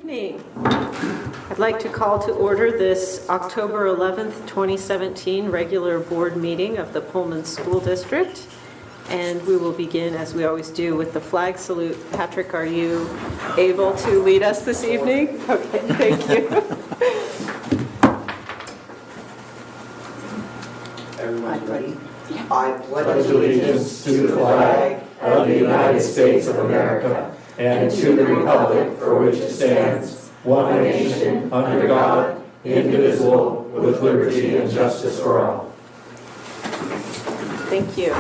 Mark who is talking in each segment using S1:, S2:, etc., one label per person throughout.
S1: evening. I'd like to call to order this October 11th, 2017 regular board meeting of the Pullman School District. And we will begin, as we always do, with the flag salute. Patrick, are you able to lead us this evening? Okay, thank you.
S2: Everyone ready? I pledge allegiance to the flag of the United States of America and to the republic for which it stands, one nation, under God, indivisible, with liberty and justice for all.
S1: Thank you.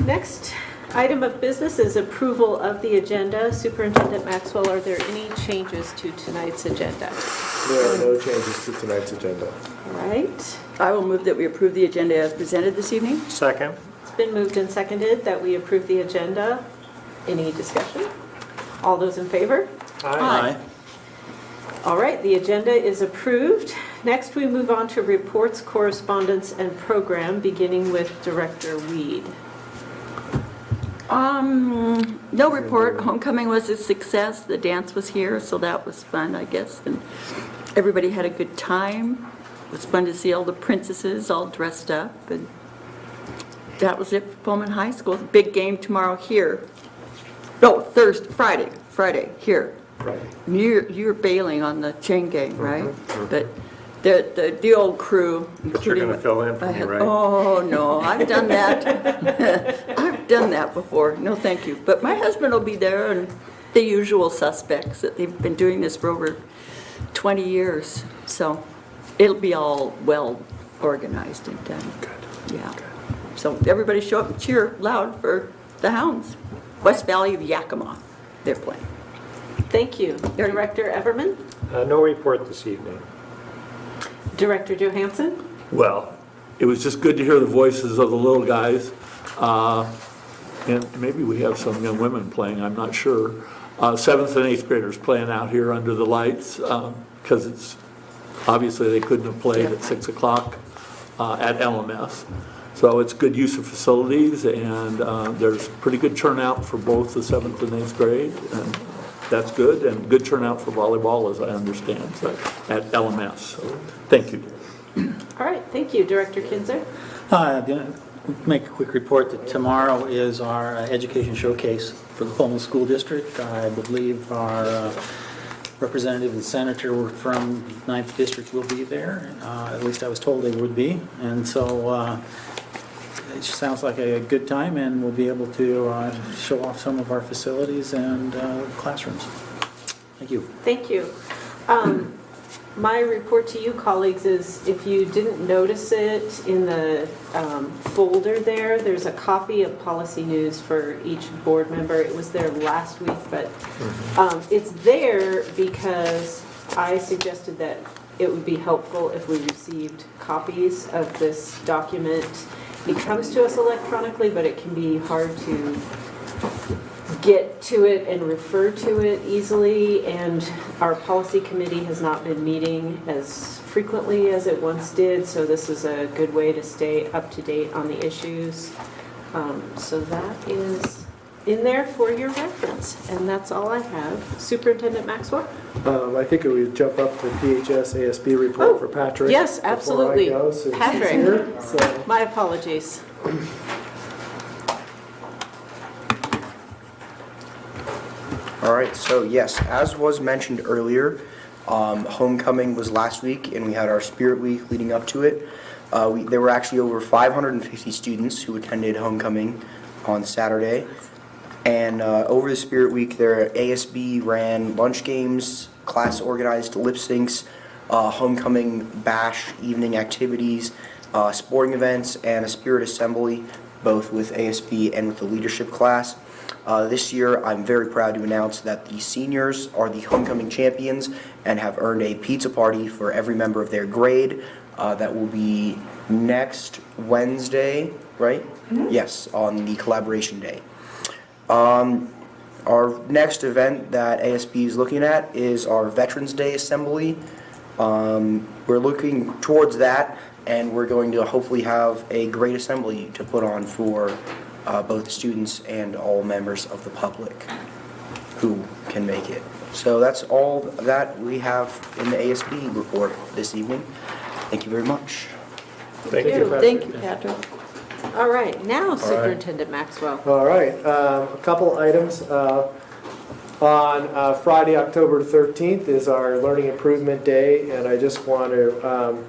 S1: Next item of business is approval of the agenda. Superintendent Maxwell, are there any changes to tonight's agenda?
S3: There are no changes to tonight's agenda.
S1: All right.
S4: I will move that we approve the agenda as presented this evening.
S3: Second.
S1: It's been moved and seconded that we approve the agenda. Any discussion? All those in favor?
S4: Aye.
S1: All right, the agenda is approved. Next, we move on to reports, correspondence, and program, beginning with Director Weed.
S4: No report. Homecoming was a success. The dance was here, so that was fun, I guess. And everybody had a good time. It was fun to see all the princesses all dressed up. And that was it for Pullman High School. Big game tomorrow here. No, Friday here.
S3: Right.
S4: You're bailing on the chain gang, right? But the old crew.
S3: But you're going to fill in for me, right?
S4: Oh, no, I've done that. I've done that before. No, thank you. But my husband will be there, and the usual suspects that they've been doing this for over 20 years. So it'll be all well organized and done.
S3: Good.
S4: Yeah. So everybody show up and cheer loud for the Hounds. West Valley of Yakima, they're playing.
S1: Thank you. Director Everman?
S3: No report this evening.
S1: Director Johansson?
S5: Well, it was just good to hear the voices of the little guys. And maybe we have some young women playing, I'm not sure. 7th and 8th graders playing out here under the lights because it's obviously they couldn't have played at 6 o'clock at LMS. So it's good use of facilities, and there's pretty good turnout for both the 7th and 8th grade. And that's good, and good turnout for volleyball, as I understand, so, at LMS. So, thank you.
S1: All right, thank you. Director Kinzer?
S6: I'm going to make a quick report that tomorrow is our education showcase for the Pullman School District. I believe our representative and senator from 9th District will be there. At least I was told they would be. And so it sounds like a good time, and we'll be able to show off some of our facilities and classrooms. Thank you.
S1: Thank you. My report to you, colleagues, is if you didn't notice it in the folder there's a copy of policy news for each board member. It was there last week, but it's there because I suggested that it would be helpful if we received copies of this document. It comes to us electronically, but it can be hard to get to it and refer to it easily, and our policy committee has not been meeting as frequently as it once did, so this is a good way to stay up to date on the issues. So that is in there for your reference, and that's all I have. Superintendent Maxwell?
S3: I think we would jump up to PHS ASB report for Patrick.
S1: Yes, absolutely.
S3: Before I go, since he's
S1: Patrick,
S3: here, so.
S1: my apologies.
S2: All right, so yes, as was mentioned earlier, homecoming was last week, and we had our Spirit Week leading up to it. There were actually over 550 students who attended homecoming on Saturday. And over the Spirit Week, their ASB ran lunch games, class organized lip syncs, homecoming bash, evening activities, sporting events, and a spirit assembly, both with ASB and with the leadership class. This year, I'm very proud to announce that the seniors are the homecoming champions and have earned a pizza party for every member of their grade. That will be next Wednesday, right? Mm-hmm. Yes, on the collaboration day. Our next event that ASB is looking at is our Veterans Day Assembly. We're looking towards that, and we're going to hopefully have a great assembly to put on for both students and all members of the public who can make it. So that's all that we have in the ASB report this evening. Thank you very much.
S5: Thank you.
S4: Thank you, Patrick.
S1: All right, now Superintendent Maxwell.
S3: All right, a couple items. On Friday, October 13th is our Learning Improvement Day, and I just want to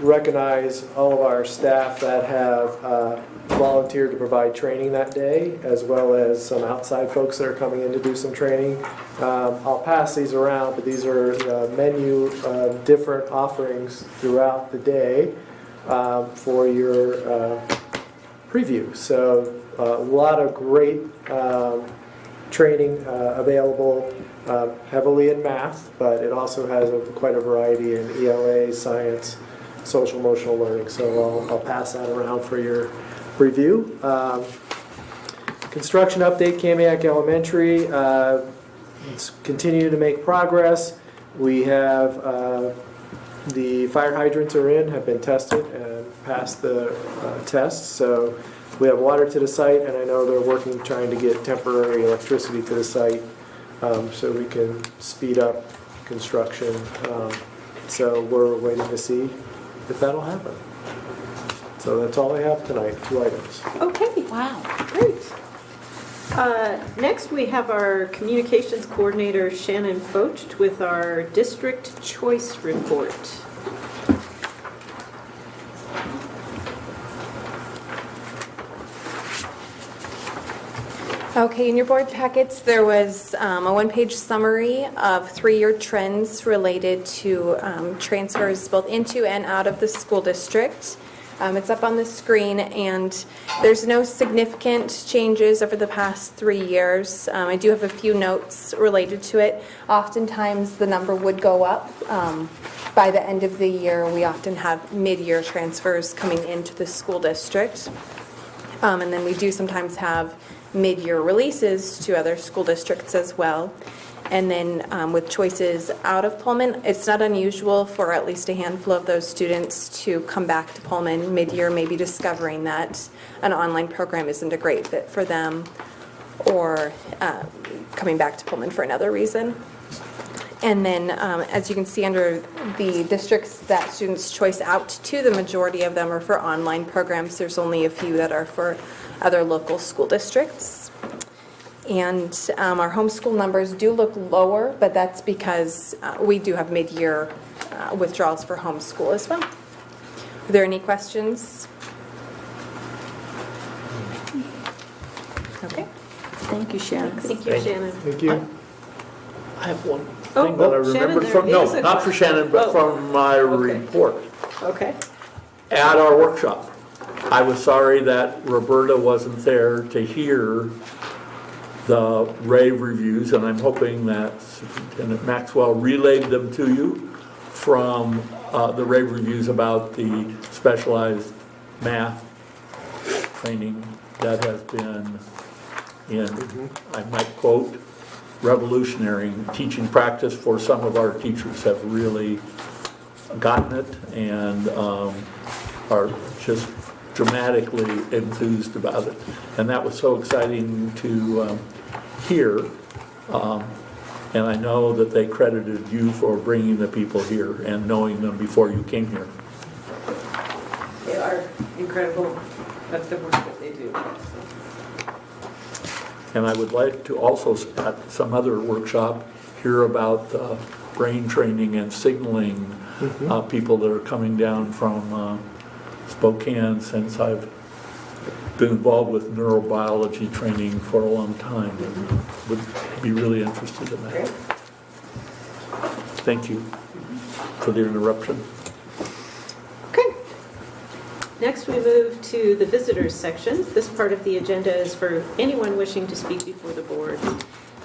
S3: recognize all of our staff that have volunteered to provide training that day, as well as some outside folks that are coming in to do some training. I'll pass these around, but these are a menu of different offerings throughout the day for your preview. So a lot of great training available, heavily in math, but it also has quite a variety in ELA, science, social emotional learning. So I'll pass that around for your review. Construction update, Kamiak Elementary. It's continuing to make progress. We have the fire hydrants are in, have been tested and passed the tests. So we have water to the site, and I know they're working trying to get temporary electricity to the site so we can speed up construction. So we're waiting to see if that'll happen. So that's all I have tonight, 2 items.
S1: Okay, wow, great. Next, we have our communications coordinator, Shannon Focht, with our district choice report.
S7: Okay, in your board packets, there was a one-page summary of 3-year trends related to transfers both into and out of the school district. It's up on the screen, and there's no significant changes over the past 3 years. I do have a few notes related to it. Oftentimes, the number would go up. By the end of the year, we often have mid-year transfers coming into the school district. And then we do sometimes have mid-year releases to other school districts as well. And then with choices out of Pullman, it's not unusual for at least a handful of those students to come back to Pullman mid-year, maybe discovering that an online program isn't a great fit for them, or coming back to Pullman for another reason. And then, as you can see under the districts that students choice out to, the majority of them are for online programs. There's only a few that are for other local school districts. And our homeschool numbers do look lower, but that's because we do have mid-year withdrawals for homeschool as well. Are there any questions? Okay.
S4: Thank you, Shannon.
S1: Thank you, Shannon.
S3: Thank you.
S5: I have one
S1: Oh,
S5: thing that I
S1: Shannon,
S5: remembered
S1: there
S5: from,
S1: is
S5: no,
S1: a
S5: not for
S1: question.
S5: Shannon, but
S1: Oh,
S5: from my
S1: okay.
S5: report.
S1: Okay.
S5: At our workshop, I was sorry that Roberta wasn't there to hear the rave reviews, and I'm hoping that Superintendent Maxwell relayed them to you from the rave reviews about the specialized math training that has been in, I might quote, revolutionary teaching practice for some of our teachers have really gotten it and are just dramatically enthused about it. And that was so exciting to hear. And I know that they credited you for bringing the people here and knowing them before you came here.
S1: They are incredible at the work that they do.
S5: And I would like to also, at some other workshop, hear about brain training and signaling people that are coming down from Spokane, since I've been involved with neurobiology training for a long time and would be really interested in that.
S1: Great.
S5: Thank you for the interruption.
S1: Okay. Next, we move to the visitors section. This part of the agenda is for anyone wishing to speak before the board,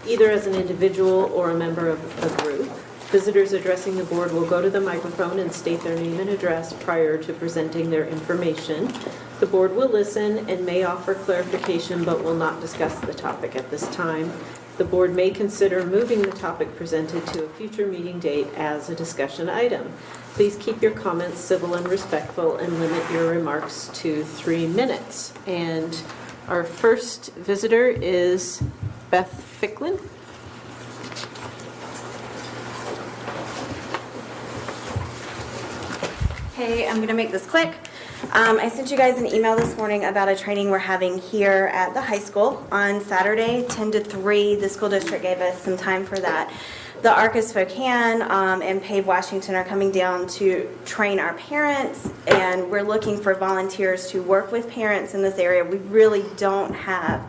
S1: either as an individual or a member of a group. Visitors addressing the board will go to the microphone and state their name and address prior to presenting their information. The board will listen and may offer clarification, but will not discuss the topic at this time. The board may consider moving the topic presented to a future meeting date as a discussion item. Please keep your comments civil and respectful and limit your remarks to 3 minutes. And our first visitor is Beth Ficklin.
S8: Hey, I'm going to make this quick. I sent you guys an email this morning about a training we're having here at the high school on Saturday, 10 to 3. The school district gave us some time for that. The ARC of Spokane and PAVE Washington are coming down to train our parents, and we're looking for volunteers to work with parents in this area. We really don't have,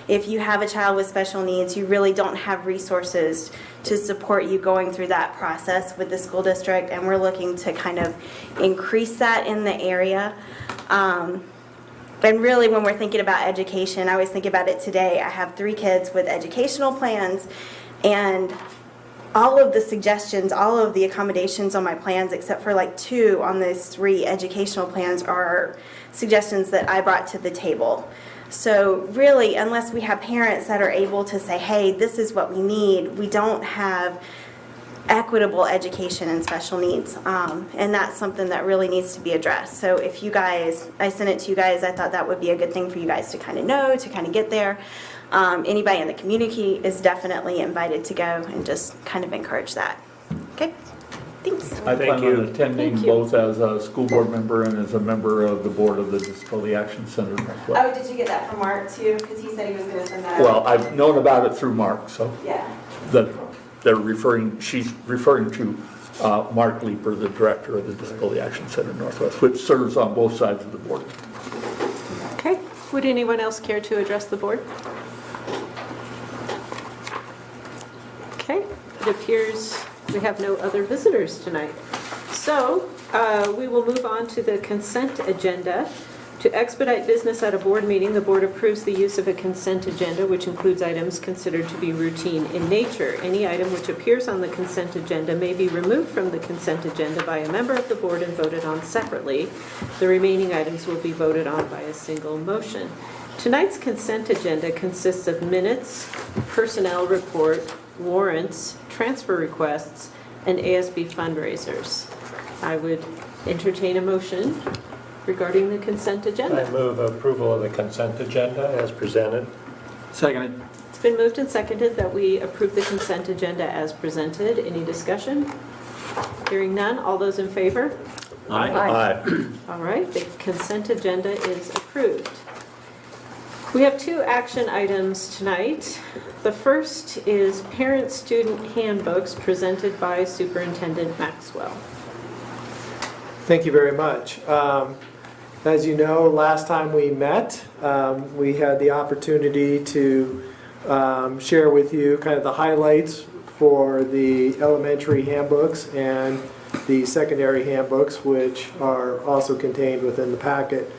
S8: if you have a child with special needs, you really don't have resources to support you going through that process with the school district, and we're looking to kind of increase that in the area. And really, when we're thinking about education, I always think about it today. I have 3 kids with educational plans, and all of the suggestions, all of the accommodations on my plans, except for like 2 on those 3 educational plans, are suggestions that I brought to the table. So really, unless we have parents that are able to say, hey, this is what we need, we don't have equitable education in special needs. And that's something that really needs to be addressed. So if you guys, I sent it to you guys, I thought that would be a good thing for you guys to kind of know, to kind of get there. Anybody in the community is definitely invited to go and just kind of encourage that. Okay, thanks.
S5: I plan on attending
S1: Thank you.
S5: both as a school board member and as a member of the board of the Disability Action Center.
S8: Oh, did you get that from Mark too? Because he said he was going to send that out.
S5: Well, I've known about it through Mark, so
S8: Yeah.
S5: she's referring to Mark Leeper, the director of the Disability Action Center Northwest, which serves on both sides of the board.
S1: Okay. Would anyone else care to address the board? Okay. It appears we have no other visitors tonight. So we will move on to the consent agenda. To expedite business at a board meeting, the board approves the use of a consent agenda, which includes items considered to be routine in nature. Any item which appears on the consent agenda may be removed from the consent agenda by a member of the board and voted on separately. The remaining items will be voted on by a single motion. Tonight's consent agenda consists of minutes, personnel report, warrants, transfer requests, and ASB fundraisers. I would entertain a motion regarding the consent agenda.
S9: I move approval of the consent agenda as presented.
S6: Seconded.
S1: It's been moved and seconded that we approve the consent agenda as presented. Any discussion? Hearing none, all those in favor?
S5: Aye.
S1: All right, the consent agenda is approved. We have 2 action items tonight. The first is Parent-Student Handbooks presented by Superintendent Maxwell.
S3: Thank you very much. As you know, last time we met, we had the opportunity to share with you kind of the highlights for the elementary handbooks and the secondary handbooks, which are also contained within the packet.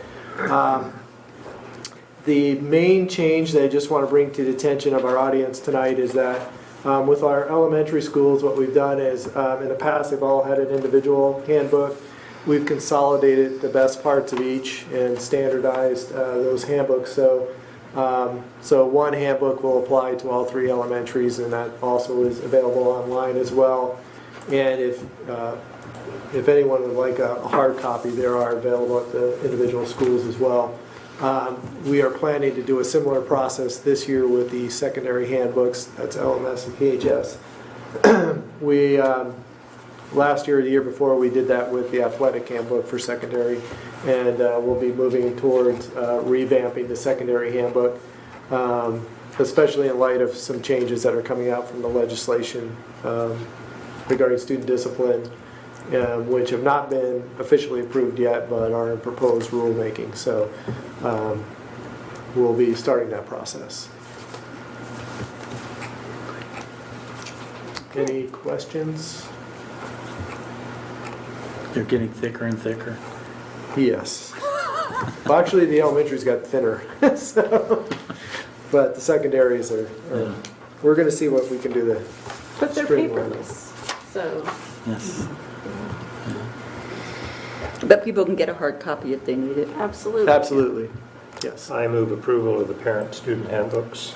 S3: The main change that I just want to bring to the attention of our audience tonight is that with our elementary schools, what we've done is in the past they've all had an individual handbook. We've consolidated the best parts of each and standardized those handbooks. So one handbook will apply to all 3 elementaries, and that also is available online as well. And if anyone would like a hard copy, there are available at the individual schools as well. We are planning to do a similar process this year with the secondary handbooks. That's LMS and PHS. Last year or the year before, we did that with the athletic handbook for secondary, and we'll be moving towards revamping the secondary handbook, especially in light of some changes that are coming out from the legislation regarding student discipline, which have not been officially approved yet, but are in proposed rulemaking. So we'll be starting that process. Any questions?
S6: They're getting thicker and thicker.
S3: Yes. Well, actually, the elementary's got thinner, so, but the secondaries are we're going to see what we can do to
S1: But they're
S3: streamline them.
S1: paperless, so.
S6: Yes.
S4: But people can get a hard copy if they need it.
S1: Absolutely.
S3: Absolutely, yes.
S9: I move approval of the parent-student handbooks.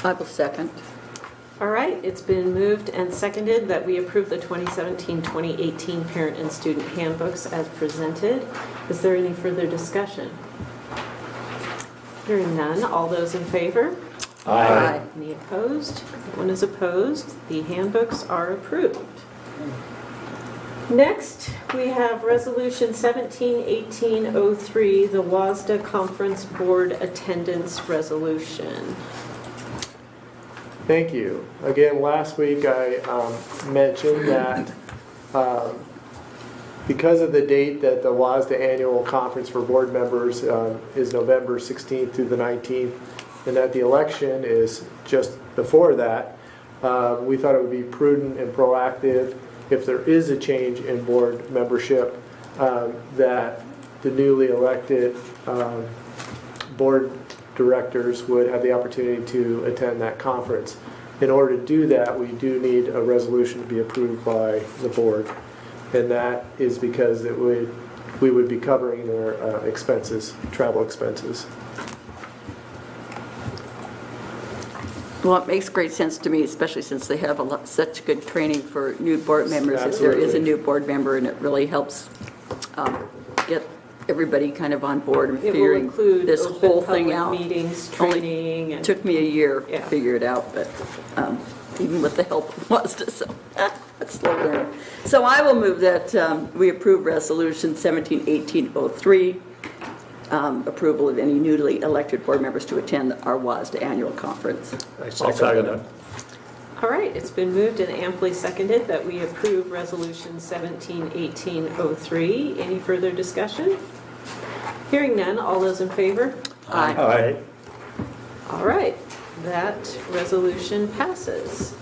S4: I will second.
S1: All right, it's been moved and seconded that we approve the 2017-2018 Parent and Student Handbooks as presented. Is there any further discussion? Hearing none, all those in favor?
S4: Aye.
S1: Any opposed? No one is opposed. The handbooks are approved. Next, we have Resolution 17-1803, the WASDA Conference Board Attendance Resolution.
S3: Thank you. Again, last week I mentioned that because of the date that the WASDA Annual Conference for Board Members is November 16th through the 19th, and that the election is just before that, we thought it would be prudent and proactive if there is a change in board membership that the newly elected board directors would have the opportunity to attend that conference. In order to do that, we do need a resolution to be approved by the board, and that is because we would be covering their expenses, travel expenses.
S4: Well, it makes great sense to me, especially since they have such good training for new board members. If there is a new board member, and it really helps get everybody kind of on board and
S1: It will
S4: figuring
S1: include
S4: this
S1: open
S4: whole thing
S1: public
S4: out.
S1: meetings,
S4: Only
S1: training, and
S4: took me a year to
S1: Yeah.
S4: figure it out, but even with the help of WASDA, so that's slow learning. So I will move that we approve Resolution 17-1803, approval of any newly elected board members to attend our WASDA annual conference.
S9: I
S5: I'll second it.
S1: All right, it's been moved and amply seconded that we approve Resolution 17-1803. Any further discussion? Hearing none, all those in favor?
S4: Aye.
S9: Aye.
S1: All right, that resolution passes.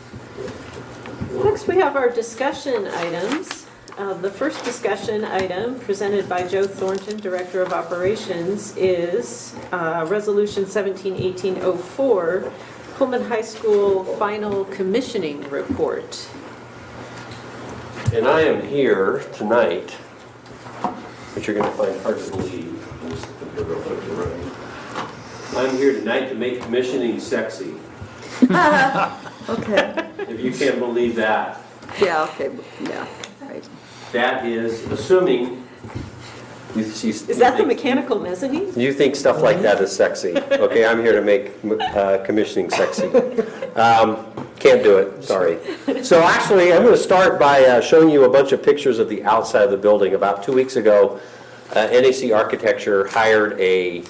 S1: Next, we have our discussion items. The first discussion item presented by Joe Thornton, Director of Operations, is Resolution 17-1804, Pullman High School Final Commissioning Report.
S10: And I am here tonight, which you're going to find hard to believe. I'm here tonight to make commissioning sexy,
S4: Okay,
S10: if you can't believe that.
S4: yeah, okay, yeah, right.
S10: That is assuming you see.
S1: Is that the mechanical mezzanine?
S10: You think stuff like that is sexy. Okay, I'm here to make commissioning sexy. Can't do it, sorry. So actually, I'm going to start by showing you a bunch of pictures of the outside of the building. About 2 weeks ago, NAC Architecture hired a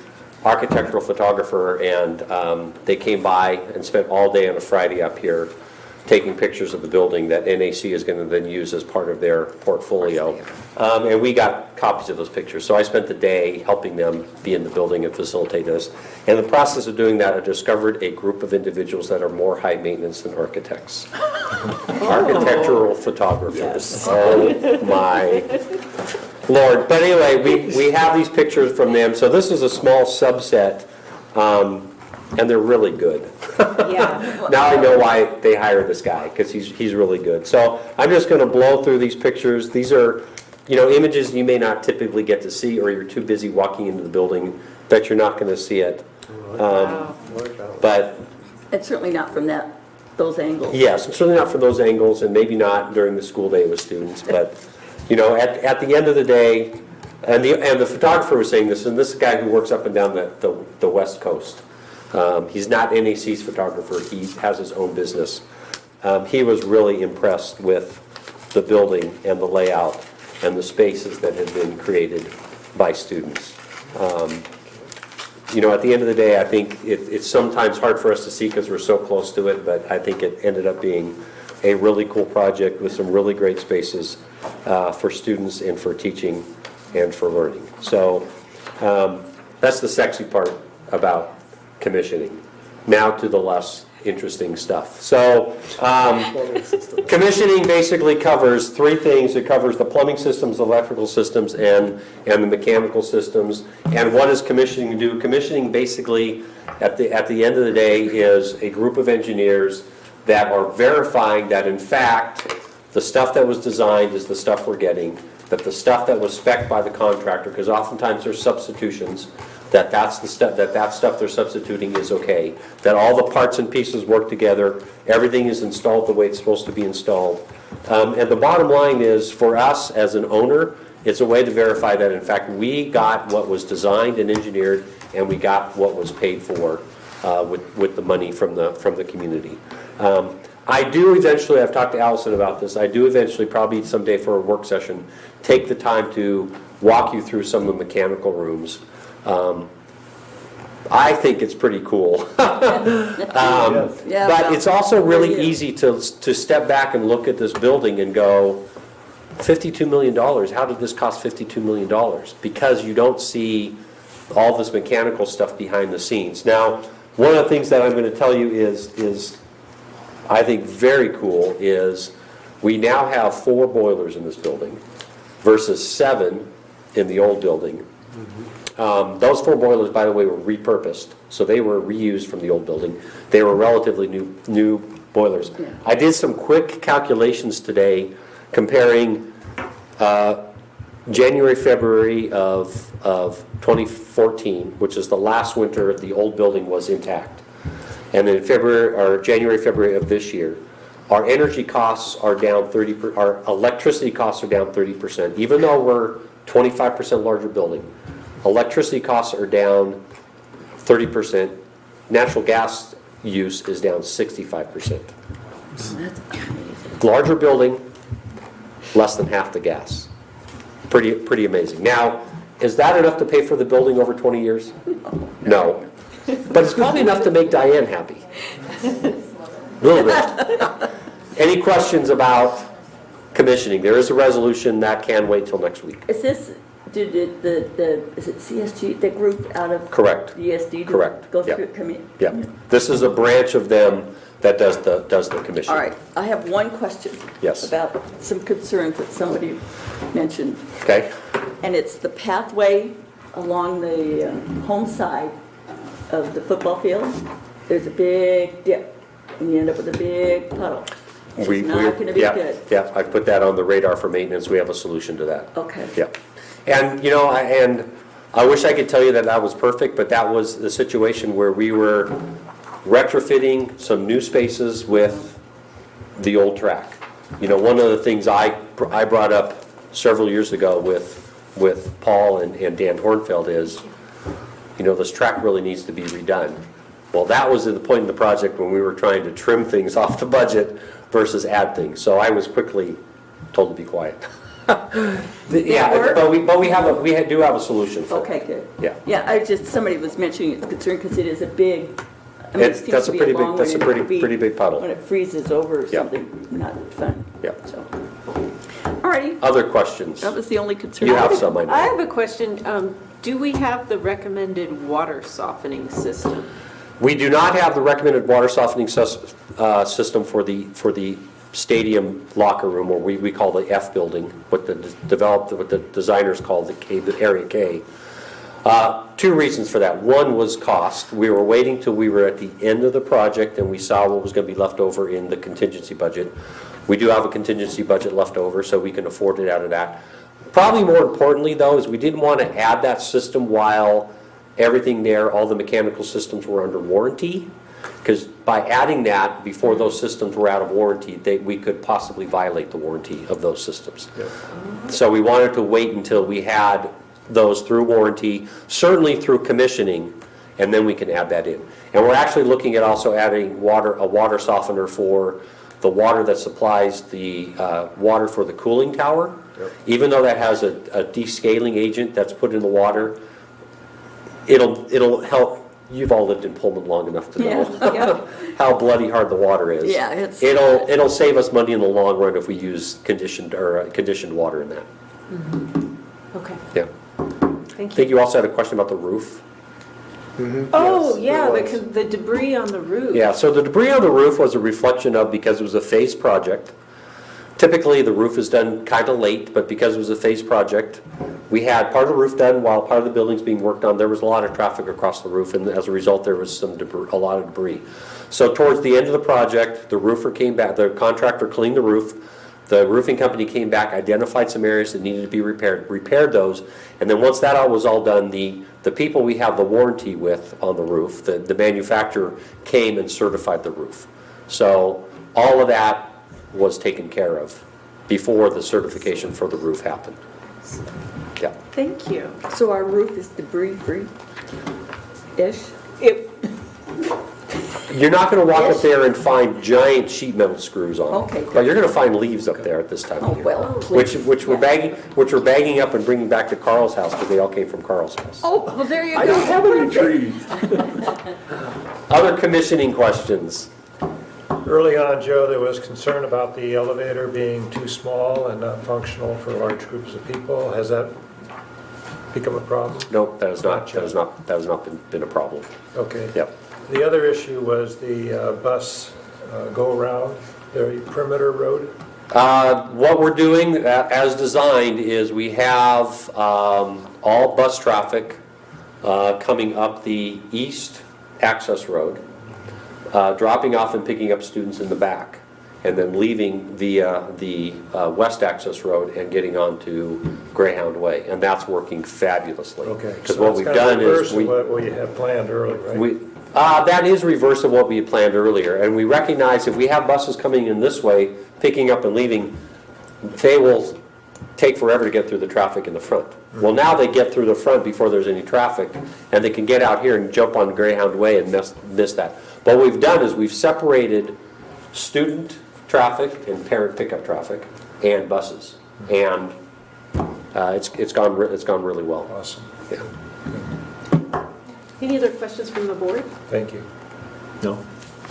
S10: architectural photographer, and they came by and spent all day on a Friday up here taking pictures of the building that NAC is going to then use as part of their portfolio. And we got copies of those pictures. So I spent the day helping them be in the building and facilitate this. And in the process of doing that, I discovered a group of individuals that are more high maintenance than architects. Architectural photographers.
S1: Yes.
S10: Oh my Lord. But anyway, we have these pictures from them. So this is a small subset, and they're really good.
S1: Yeah.
S10: Now I know why they hired this guy, because he's really good. So I'm just going to blow through these pictures. These are, images you may not typically get to see, or you're too busy walking into the building that you're not going to see it.
S1: Wow.
S10: But
S4: It's certainly not from those angles.
S10: yes, certainly not from those angles, and maybe not during the school day with students. But at the end of the day, and the photographer was saying this, and this is a guy who works up and down the West Coast. He's not NAC's photographer. He has his own business. He was really impressed with the building and the layout and the spaces that had been created by students. At the end of the day, I think it's sometimes hard for us to see because we're so close to it, but I think it ended up being a really cool project with some really great spaces for students and for teaching and for learning. So that's the sexy part about commissioning. Now to the less interesting stuff. So commissioning basically covers three things. It covers the plumbing systems, electrical systems, and the mechanical systems. And what does commissioning do? Commissioning basically, at the end of the day, is a group of engineers that are verifying that, in fact, the stuff that was designed is the stuff we're getting, that the stuff that was spec'd by the contractor, because oftentimes there's substitutions, that's the stuff, that stuff they're substituting is okay, that all the parts and pieces work together, everything is installed the way it's supposed to be installed. And the bottom line is, for us as an owner, it's a way to verify that, in fact, we got what was designed and engineered, and we got what was paid for with the money from the community. I do eventually, I've talked to Allison about this, I do eventually, probably someday for a work session, take the time to walk you through some of the mechanical rooms. I think it's pretty cool.
S4: Yeah,
S10: But it's also really
S4: is.
S10: easy to step back and look at this building and go, $52 million, how did this cost $52 million? Because you don't see all this mechanical stuff behind the scenes. Now, one of the things that I'm going to tell you is I think very cool is we now have 4 boilers in this building versus 7 in the old building. Those 4 boilers, by the way, were repurposed, so they were reused from the old building. They were relatively new boilers.
S4: Yeah.
S10: I did some quick calculations today comparing January, February of 2014, which is the last winter the old building was intact, and then January, February of this year. Our energy costs are down 30%, our electricity costs are down 30%, even though we're 25% larger building. Electricity costs are down 30%. Natural gas use is down 65%. Larger building, less than half the gas. Pretty amazing. Now, is that enough to pay for the building over 20 years? No. But it's probably enough to make Diane happy. A little bit. Any questions about commissioning? There is a resolution that can wait till next week.
S4: Is this, is it CSG, the group out of?
S10: Correct.
S4: The ESD?
S10: Correct.
S4: Go
S10: Yep.
S4: through, come in?
S10: Yeah. This is a branch of them that does the commission.
S4: All right, I have one question.
S10: Yes.
S4: About some concerns that somebody mentioned,
S10: Okay?
S4: and it's the pathway along the home side of the football field. There's a big dip, and you end up with a big puddle. It's not going to be
S10: yeah,
S4: good.
S10: Yeah, I put that on the radar for maintenance. We have a solution to that.
S4: Okay.
S10: Yeah. And, I wish I could tell you that that was perfect, but that was the situation where we were retrofitting some new spaces with the old track. One of the things I brought up several years ago with Paul and Dan Hornfeld is, this track really needs to be redone. Well, that was at the point in the project when we were trying to trim things off the budget versus add things. So I was quickly told to be quiet. Yeah, but we do have a solution for it.
S4: Okay, good.
S10: Yeah.
S4: Yeah, somebody was mentioning it's concerned because it is a big, it seems
S10: That's
S4: to
S10: a
S4: be
S10: pretty
S4: long
S10: big, that's a
S4: way to be-
S10: pretty big puddle.
S4: When it freezes over or
S10: Yeah.
S4: something, not fun.
S10: Yeah.
S4: So, all righty,
S10: Other questions?
S4: that was the only concern.
S10: You have some, I know.
S1: I have a question. Do we have the recommended water softening system?
S10: We do not have the recommended water softening system for the stadium locker room, or we call the F building, what the designers call the Area K. 2 reasons for that. One was cost. We were waiting till we were at the end of the project and we saw what was going to be left over in the contingency budget. We do have a contingency budget left over, so we can afford it out of that. Probably more importantly, though, is we didn't want to add that system while everything there, all the mechanical systems were under warranty, because by adding that before those systems were out of warranty, we could possibly violate the warranty of those systems. So we wanted to wait until we had those through warranty, certainly through commissioning, and then we can add that in. And we're actually looking at also adding a water softener for the water that supplies the water for the cooling tower. Even though that has a descaling agent that's put in the water, it'll help. You've all lived in Pullman long enough to know how bloody hard the water is.
S4: Yeah, it's.
S10: It'll save us money in the long run if we use conditioned water in that.
S1: Okay,
S10: Yeah. I
S1: thank you.
S10: think you also had a question about the roof.
S1: Oh,
S3: Yes,
S1: yeah,
S3: there was.
S1: the debris on the roof.
S10: Yeah, so the debris on the roof was a reflection of, because it was a phased project. Typically, the roof is done kind of late, but because it was a phased project, we had part of the roof done while part of the building's being worked on. There was a lot of traffic across the roof, and as a result, there was some debris, a lot of debris. So towards the end of the project, the roofer came back, the contractor cleaned the roof. The roofing company came back, identified some areas that needed to be repaired those, and then once that was all done, the people we have the warranty with on the roof, the manufacturer came and certified the roof. So all of that was taken care of before the certification for the roof happened. Yeah.
S1: Thank you.
S4: So our roof is debris-free-ish?
S10: You're not going to walk up there and find giant sheet metal screws on it.
S4: Okay.
S10: But you're going to find leaves up there at this time
S4: Oh,
S10: of year.
S4: well,
S10: Which
S4: please.
S10: we're bagging up and bringing back to Carl's house because they all came from Carl's house.
S4: Oh, well, there you go.
S5: I don't have any trees.
S10: Other commissioning questions?
S9: Early on, Joe, there was concern about the elevator being too small and not functional for large groups of people. Has that become a problem?
S10: No, that has not been a problem.
S9: Okay.
S10: Yep.
S9: The other issue was the bus go-around, the perimeter road.
S10: What we're doing as designed is we have all bus traffic coming up the east access road, dropping off and picking up students in the back, and then leaving via the west access road and getting onto Greyhound Way. And that's working fabulously.
S9: Okay.
S10: Because what we've done is
S9: What you had planned early, right?
S10: that is reverse of what we had planned earlier. And we recognize if we have buses coming in this way, picking up and leaving, they will take forever to get through the traffic in the front. Well, now they get through the front before there's any traffic, and they can get out here and jump on Greyhound Way and miss that. But what we've done is we've separated student traffic and parent pickup traffic and buses. And it's gone really well.
S9: Awesome.
S10: Yeah.
S1: Any other questions from the board?
S9: Thank you.
S5: No.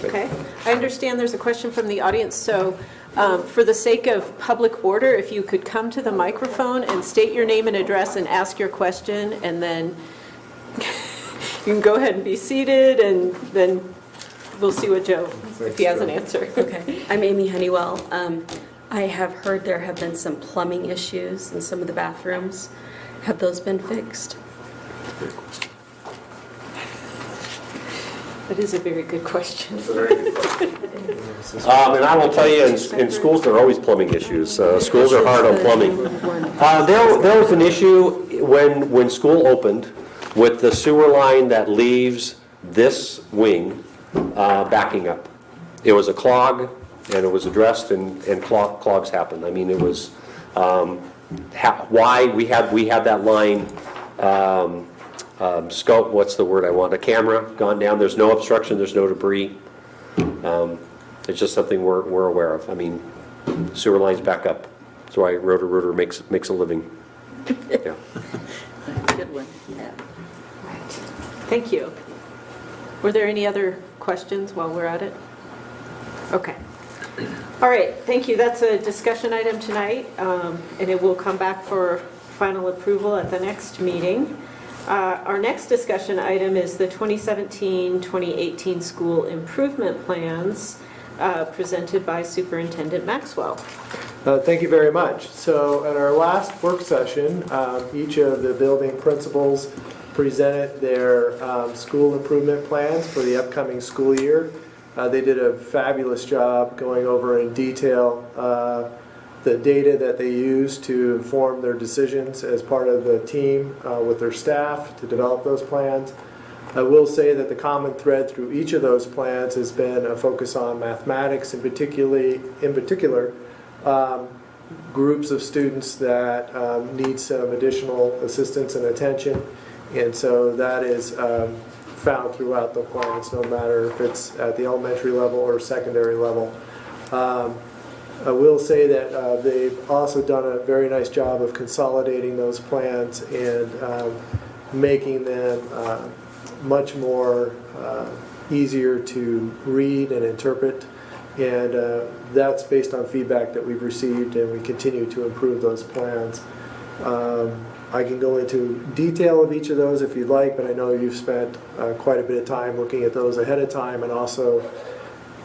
S1: Okay. I understand there's a question from the audience, so for the sake of public order, if you could come to the microphone and state your name and address and ask your question, and then you can go ahead and be seated, and then we'll see what Joe, if he has an answer.
S11: Okay, I'm Amy Honeywell. I have heard there have been some plumbing issues in some of the bathrooms. Have those been fixed?
S1: That is a very good question.
S10: And I will tell you, in schools, there are always plumbing issues. Schools are hard on plumbing. There was an issue when school opened with the sewer line that leaves this wing backing up. It was a clog, and it was addressed, and clogs happen. I mean, it was why we had that line scope, what's the word I want, a camera gone down. There's no obstruction, there's no debris. It's just something we're aware of. I mean, sewer lines back up. That's why Rotor makes a living. Yeah.
S4: Good one, yeah.
S1: Thank you. Were there any other questions while we're at it? Okay. All right, thank you. That's a discussion item tonight, and it will come back for final approval at the next meeting. Our next discussion item is the 2017-2018 school improvement plans presented by Superintendent Maxwell.
S3: Thank you very much. So at our last work session, each of the building principals presented their school improvement plans for the upcoming school year. They did a fabulous job going over in detail the data that they use to inform their decisions as part of the team with their staff to develop those plans. I will say that the common thread through each of those plans has been a focus on mathematics, and in particular, groups of students that need some additional assistance and attention. And so that is found throughout the plans, no matter if it's at the elementary level or secondary level. I will say that they've also done a very nice job of consolidating those plans and making them much more easier to read and interpret. And that's based on feedback that we've received, and we continue to improve those plans. I can go into detail of each of those if you'd like, but I know you've spent quite a bit of time looking at those ahead of time, and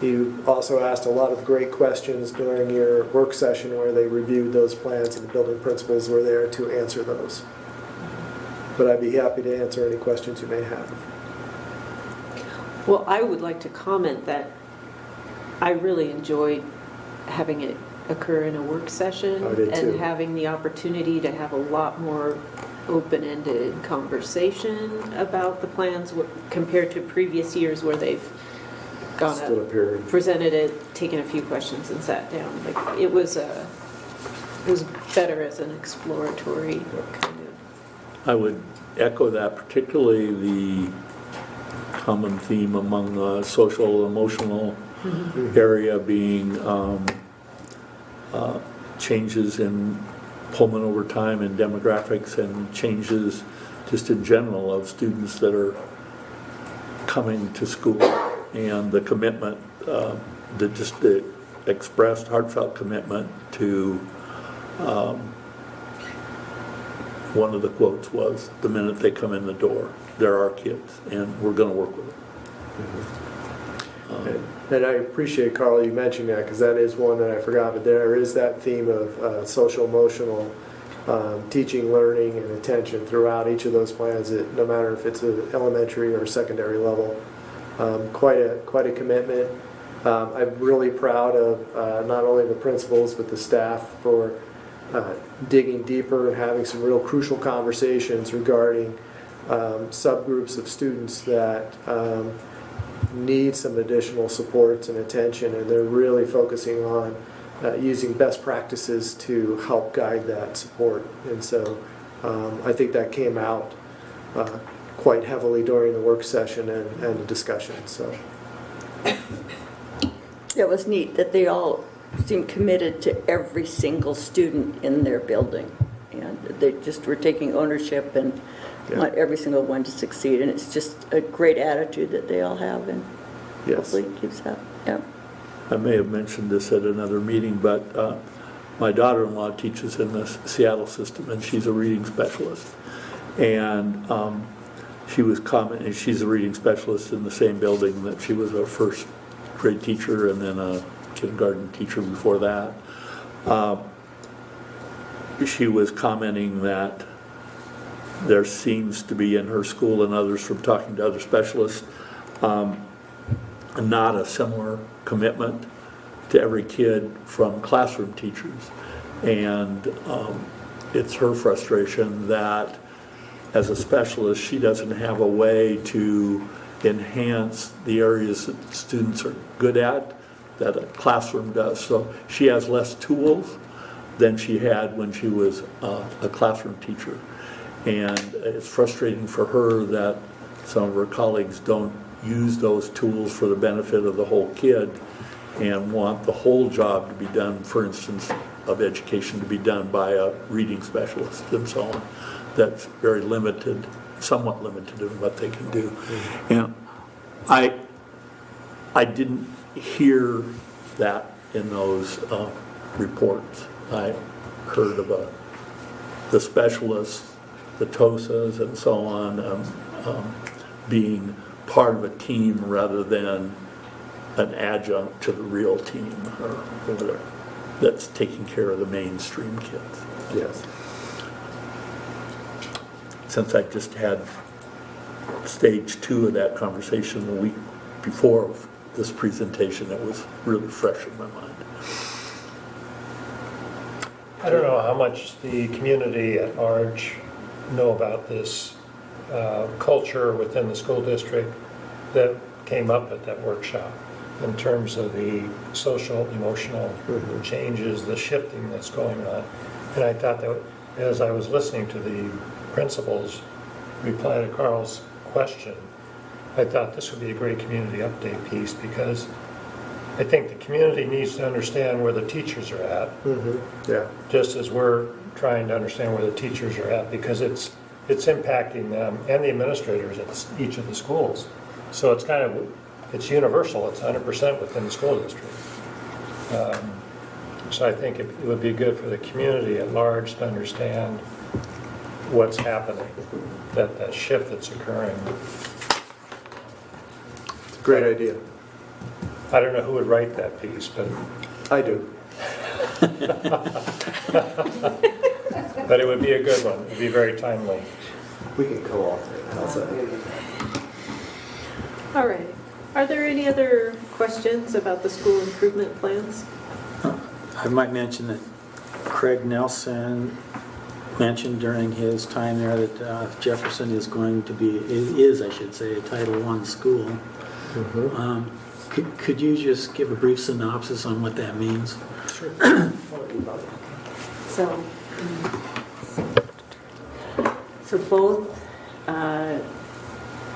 S3: you also asked a lot of great questions during your work session where they reviewed those plans, and the building principals were there to answer those. But I'd be happy to answer any questions you may have.
S1: Well, I would like to comment that I really enjoyed having it occur in a work session.
S3: I did too.
S1: And having the opportunity to have a lot more open-ended conversation about the plans compared to previous years where they've gone
S3: Stood up here.
S1: presented it, taken a few questions and sat down. Like, it was better as an exploratory kind of.
S5: I would echo that, particularly the common theme among the social, emotional area being changes in Pullman over time and demographics and changes just in general of students that are coming to school and the commitment, the expressed heartfelt commitment to, one of the quotes was, the minute they come in the door, they're our kids and we're going to work with them.
S3: And I appreciate, Carl, you mentioning that, because that is one that I forgot, but there is that theme of social emotional teaching, learning, and attention throughout each of those plans, no matter if it's an elementary or secondary level. Quite a commitment. I'm really proud of not only the principals, but the staff for digging deeper and having some real crucial conversations regarding subgroups of students that need some additional supports and attention, and they're really focusing on using best practices to help guide that support. And so I think that came out quite heavily during the work session and the discussion. So
S4: It was neat that they all seemed committed to every single student in their building. And they just were taking ownership and want every single one to succeed. And it's just a great attitude that they all have, and hopefully keeps that. Yeah.
S5: I may have mentioned this at another meeting, but my daughter-in-law teaches in the Seattle system, and she's a reading specialist. And she was commenting, she's a reading specialist in the same building that she was a first grade teacher and then a kindergarten teacher before that. She was commenting that there seems to be in her school and others from talking to other specialists, not a similar commitment to every kid from classroom teachers. And it's her frustration that as a specialist, she doesn't have a way to enhance the areas that students are good at that a classroom does. So she has less tools than she had when she was a classroom teacher. And it's frustrating for her that some of her colleagues don't use those tools for the benefit of the whole kid and want the whole job to be done, for instance, of education to be done by a reading specialist and so on. That's very limited, somewhat limited in what they can do. And I didn't hear that in those reports. I heard about the specialists, the TOSAs and so on, being part of a team rather than an adjunct to the real team or whatever that's taking care of the mainstream kids.
S3: yes.
S5: Since I just had stage 2 of that conversation the week before this presentation, it was really fresh in my mind.
S9: I don't know how much the community at large know about this culture within the school district that came up at that workshop in terms of the social, emotional changes, the shifting that's going on. And I thought that as I was listening to the principal's reply to Carl's question, I thought this would be a great community update piece, because I think the community needs to understand where the teachers are at,
S3: Yeah.
S9: just as we're trying to understand where the teachers are at, because it's impacting them and the administrators at each of the schools. So it's kind of, it's universal, it's 100% within the school district. So I think it would be good for the community at large to understand what's happening, that shift that's occurring.
S3: It's a great idea.
S9: I don't know who would write that piece, but
S3: I do.
S9: but it would be a good one. It would be very timely.
S3: We can co-author it. How's that?
S1: All right. Are there any other questions about the school improvement plans?
S6: I might mention that Craig Nelson mentioned during his time there that Jefferson is going to be, I should say, a Title I school. Could you just give a brief synopsis on what that means?
S1: So both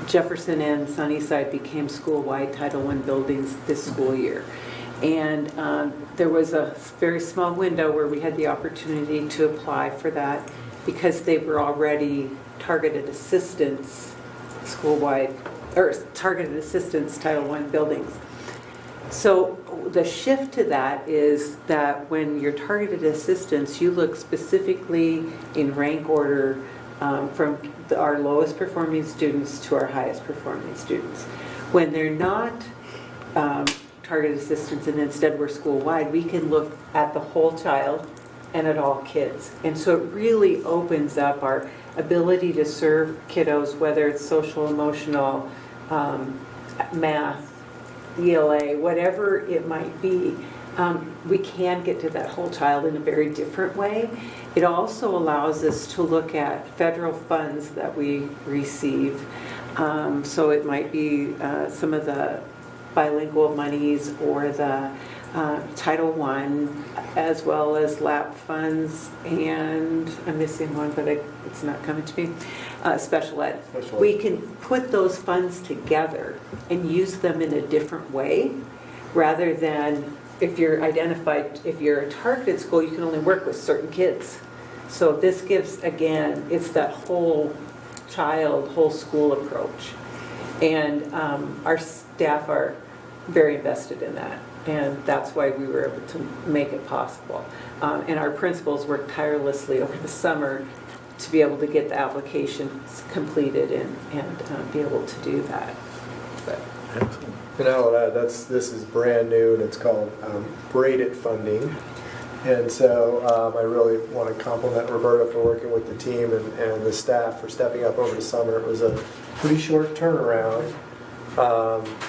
S1: Jefferson and Sunnyside became school-wide Title I buildings this school year. And there was a very small window where we had the opportunity to apply for that because they were already targeted assistance school-wide, or targeted assistance Title I buildings. So the shift to that is that when you're targeted assistance, you look specifically in rank order from our lowest performing students to our highest performing students. When they're not targeted assistance and instead we're school-wide, we can look at the whole child and at all kids. And so it really opens up our ability to serve kiddos, whether it's social, emotional, math, ELA, whatever it might be. We can get to that whole child in a very different way. It also allows us to look at federal funds that we receive. So it might be some of the bilingual monies or the Title I, as well as LAP funds, and I'm missing one, but it's not coming to me, special ed. We can put those funds together and use them in a different way, rather than if you're a targeted school, you can only work with certain kids. So this gives, again, it's that whole child, whole school approach. And our staff are very invested in that. And that's why we were able to make it possible. And our principals worked tirelessly over the summer to be able to get the applications completed and be able to do that. But.
S5: Excellent.
S3: And I'll add, this is brand new, and it's called braided funding. And so I really want to compliment Roberta for working with the team and the staff for stepping up over the summer. It was a pretty short turnaround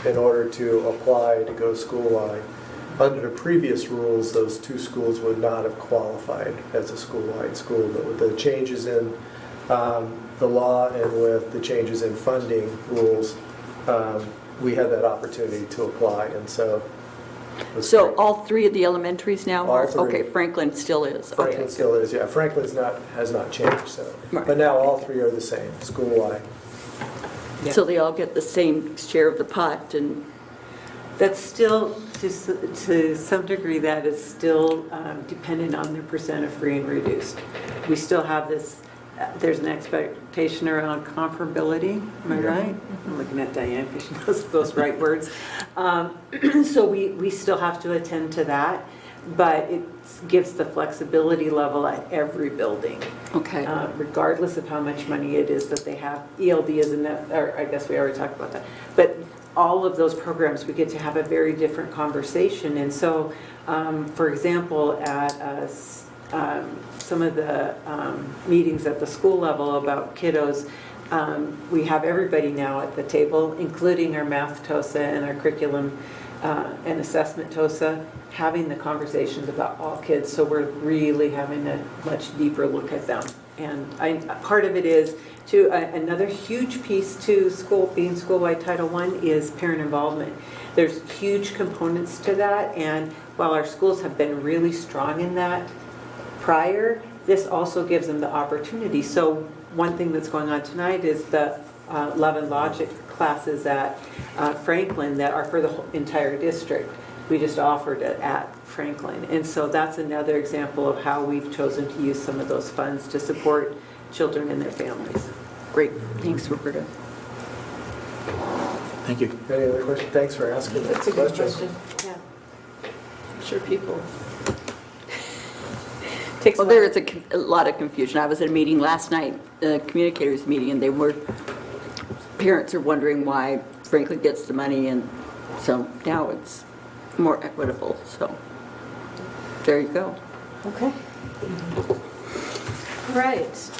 S3: in order to apply to go school-wide. Under the previous rules, those two schools would not have qualified as a school-wide school. But with the changes in the law and with the changes in funding rules, we had that opportunity to apply, and so.
S4: So all three of the elementaries now
S3: All
S4: are?
S3: three.
S4: Okay, Franklin still is.
S3: Franklin
S4: Okay.
S3: still is, yeah. Franklin's has not changed, so.
S4: Right.
S3: But now all three are the same, school-wide.
S4: So they all get the same share of the pot, and
S1: That's still, to some degree, that is still dependent on their percent of free and reduced. We still have this, there's an expectation around comparability, am I right? I'm looking at Diane because she knows those right words. So we still have to attend to that, but it gives the flexibility level at every building.
S4: okay.
S1: Regardless of how much money it is that they have. ELD isn't, or I guess we already talked about that. But all of those programs, we get to have a very different conversation. And so, for example, at some of the meetings at the school level about kiddos, we have everybody now at the table, including our math TOSA and our curriculum and assessment TOSA, having the conversations about all kids. So we're really having a much deeper look at them. And part of it is, too, another huge piece to being school-wide Title I is parent involvement. There's huge components to that, and while our schools have been really strong in that prior, this also gives them the opportunity. So one thing that's going on tonight is the Love and Logic classes at Franklin that are for the whole entire district. We just offered it at Franklin. And so that's another example of how we've chosen to use some of those funds to support children and their families.
S4: Great. Thanks, Roberta.
S6: Thank you.
S3: Any other questions? Thanks for asking that
S1: That's a good
S3: question.
S1: question. Yeah. I'm sure people. Takes
S4: Well,
S1: a
S4: there
S1: lot.
S4: is a lot of confusion. I was at a meeting last night, a communicators meeting, and parents are wondering why Franklin gets the money, and so now it's more equitable, so there you go.
S1: Okay. All right.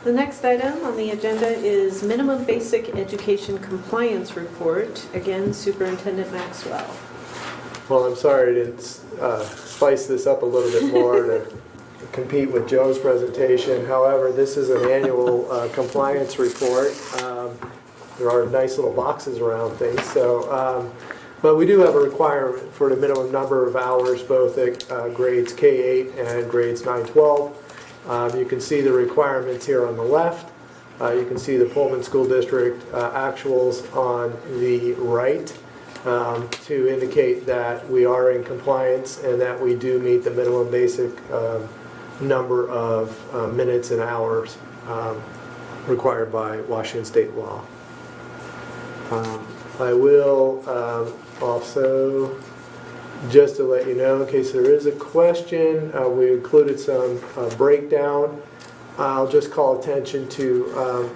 S1: The next item on the agenda is Minimum Basic Education Compliance Report. Again, Superintendent Maxwell.
S3: Well, I'm sorry to spice this up a little bit more to compete with Joe's presentation. However, this is an annual compliance report. There are nice little boxes around things. So, but we do have a requirement for the minimum number of hours, both at grades K-8 and grades 9-12. You can see the requirements here on the left. You can see the Pullman School District actuals on the right to indicate that we are in compliance and that we do meet the minimum basic number of minutes and hours required by Washington state law. I will also, just to let you know, in case there is a question, we included some breakdown. I'll just call attention to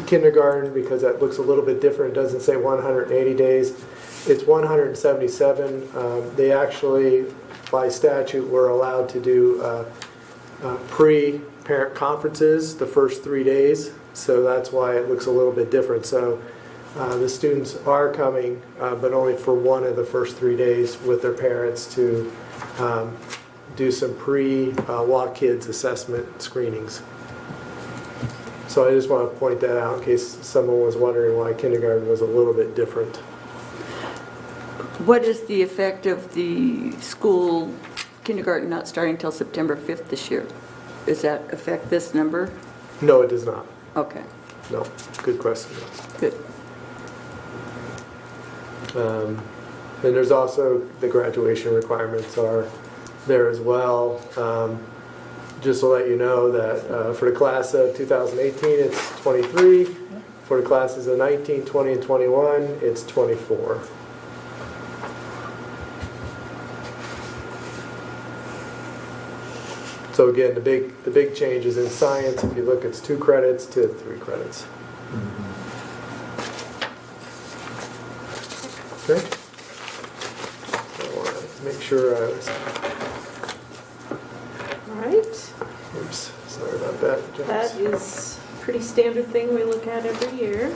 S3: kindergarten because that looks a little bit different. It doesn't say 180 days. It's 177. They actually, by statute, were allowed to do pre-parent conferences the first 3 days. So that's why it looks a little bit different. So the students are coming, but only for one of the first 3 days with their parents to do some pre-walk kids assessment screenings. So I just want to point that out in case someone was wondering why kindergarten was a little bit different.
S4: What is the effect of the school kindergarten not starting until September 5th this year? Does that affect this number?
S3: No, it does not.
S4: Okay,
S3: No, good question.
S4: good.
S3: And there's also the graduation requirements are there as well. Just to let you know that for the class of 2018, it's 23. For the classes of 19, 20, and 21, it's 24. So again, the big change is in science. If you look, it's 2 credits to 3 credits. Okay. So I want to make sure I was.
S1: All right.
S3: Oops, sorry about that.
S1: That is a pretty standard thing we look at every year.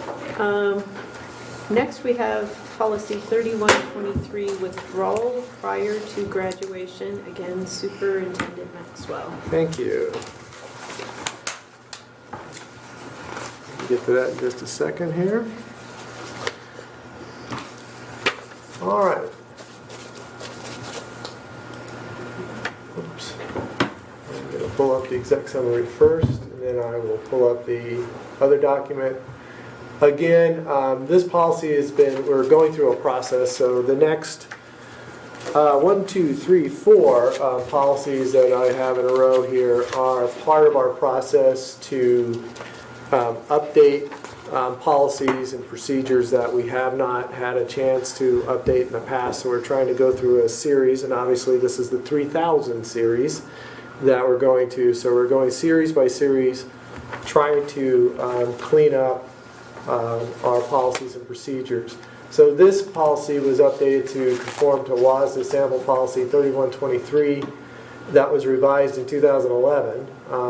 S1: Next, we have policy 3123, withdrawal prior to graduation. Again, Superintendent Maxwell.
S3: Thank you. Get to that in just a second here. All right. Oops. I'm going to pull up the exec summary first, and then I will pull up the other document. Again, this policy has been, we're going through a process, so the next 1, 2, 3, 4 policies that I have in a row here are part of our process to update policies and procedures that we have not had a chance to update in the past. So we're trying to go through a series, and obviously this is the 3000 series that we're going to. So we're going series by series, trying to clean up our policies and procedures. So this policy was updated to conform to WASDA sample policy 3123 that was revised in 2011.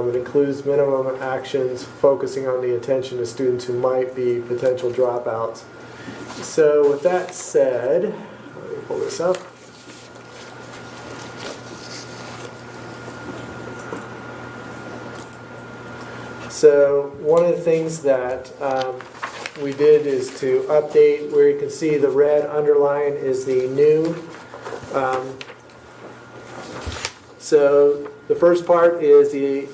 S3: It includes minimum actions focusing on the attention of students who might be potential dropouts. So with that said, let me pull this up. So one of the things that we did is to update where you can see the red underline is the new. So the first part is the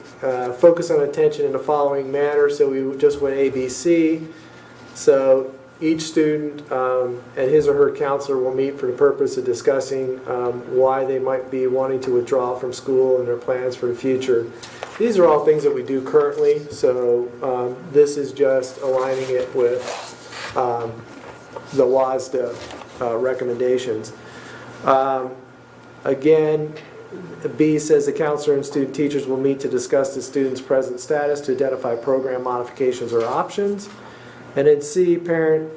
S3: focus on attention in the following manner. So we just went ABC. So each student and his or her counselor will meet for the purpose of discussing why they might be wanting to withdraw from school and their plans for the future. These are all things that we do currently, so this is just aligning it with the WASDA recommendations. Again, B says the counselor and student teachers will meet to discuss the student's present status to identify program modifications or options. And then C, parent,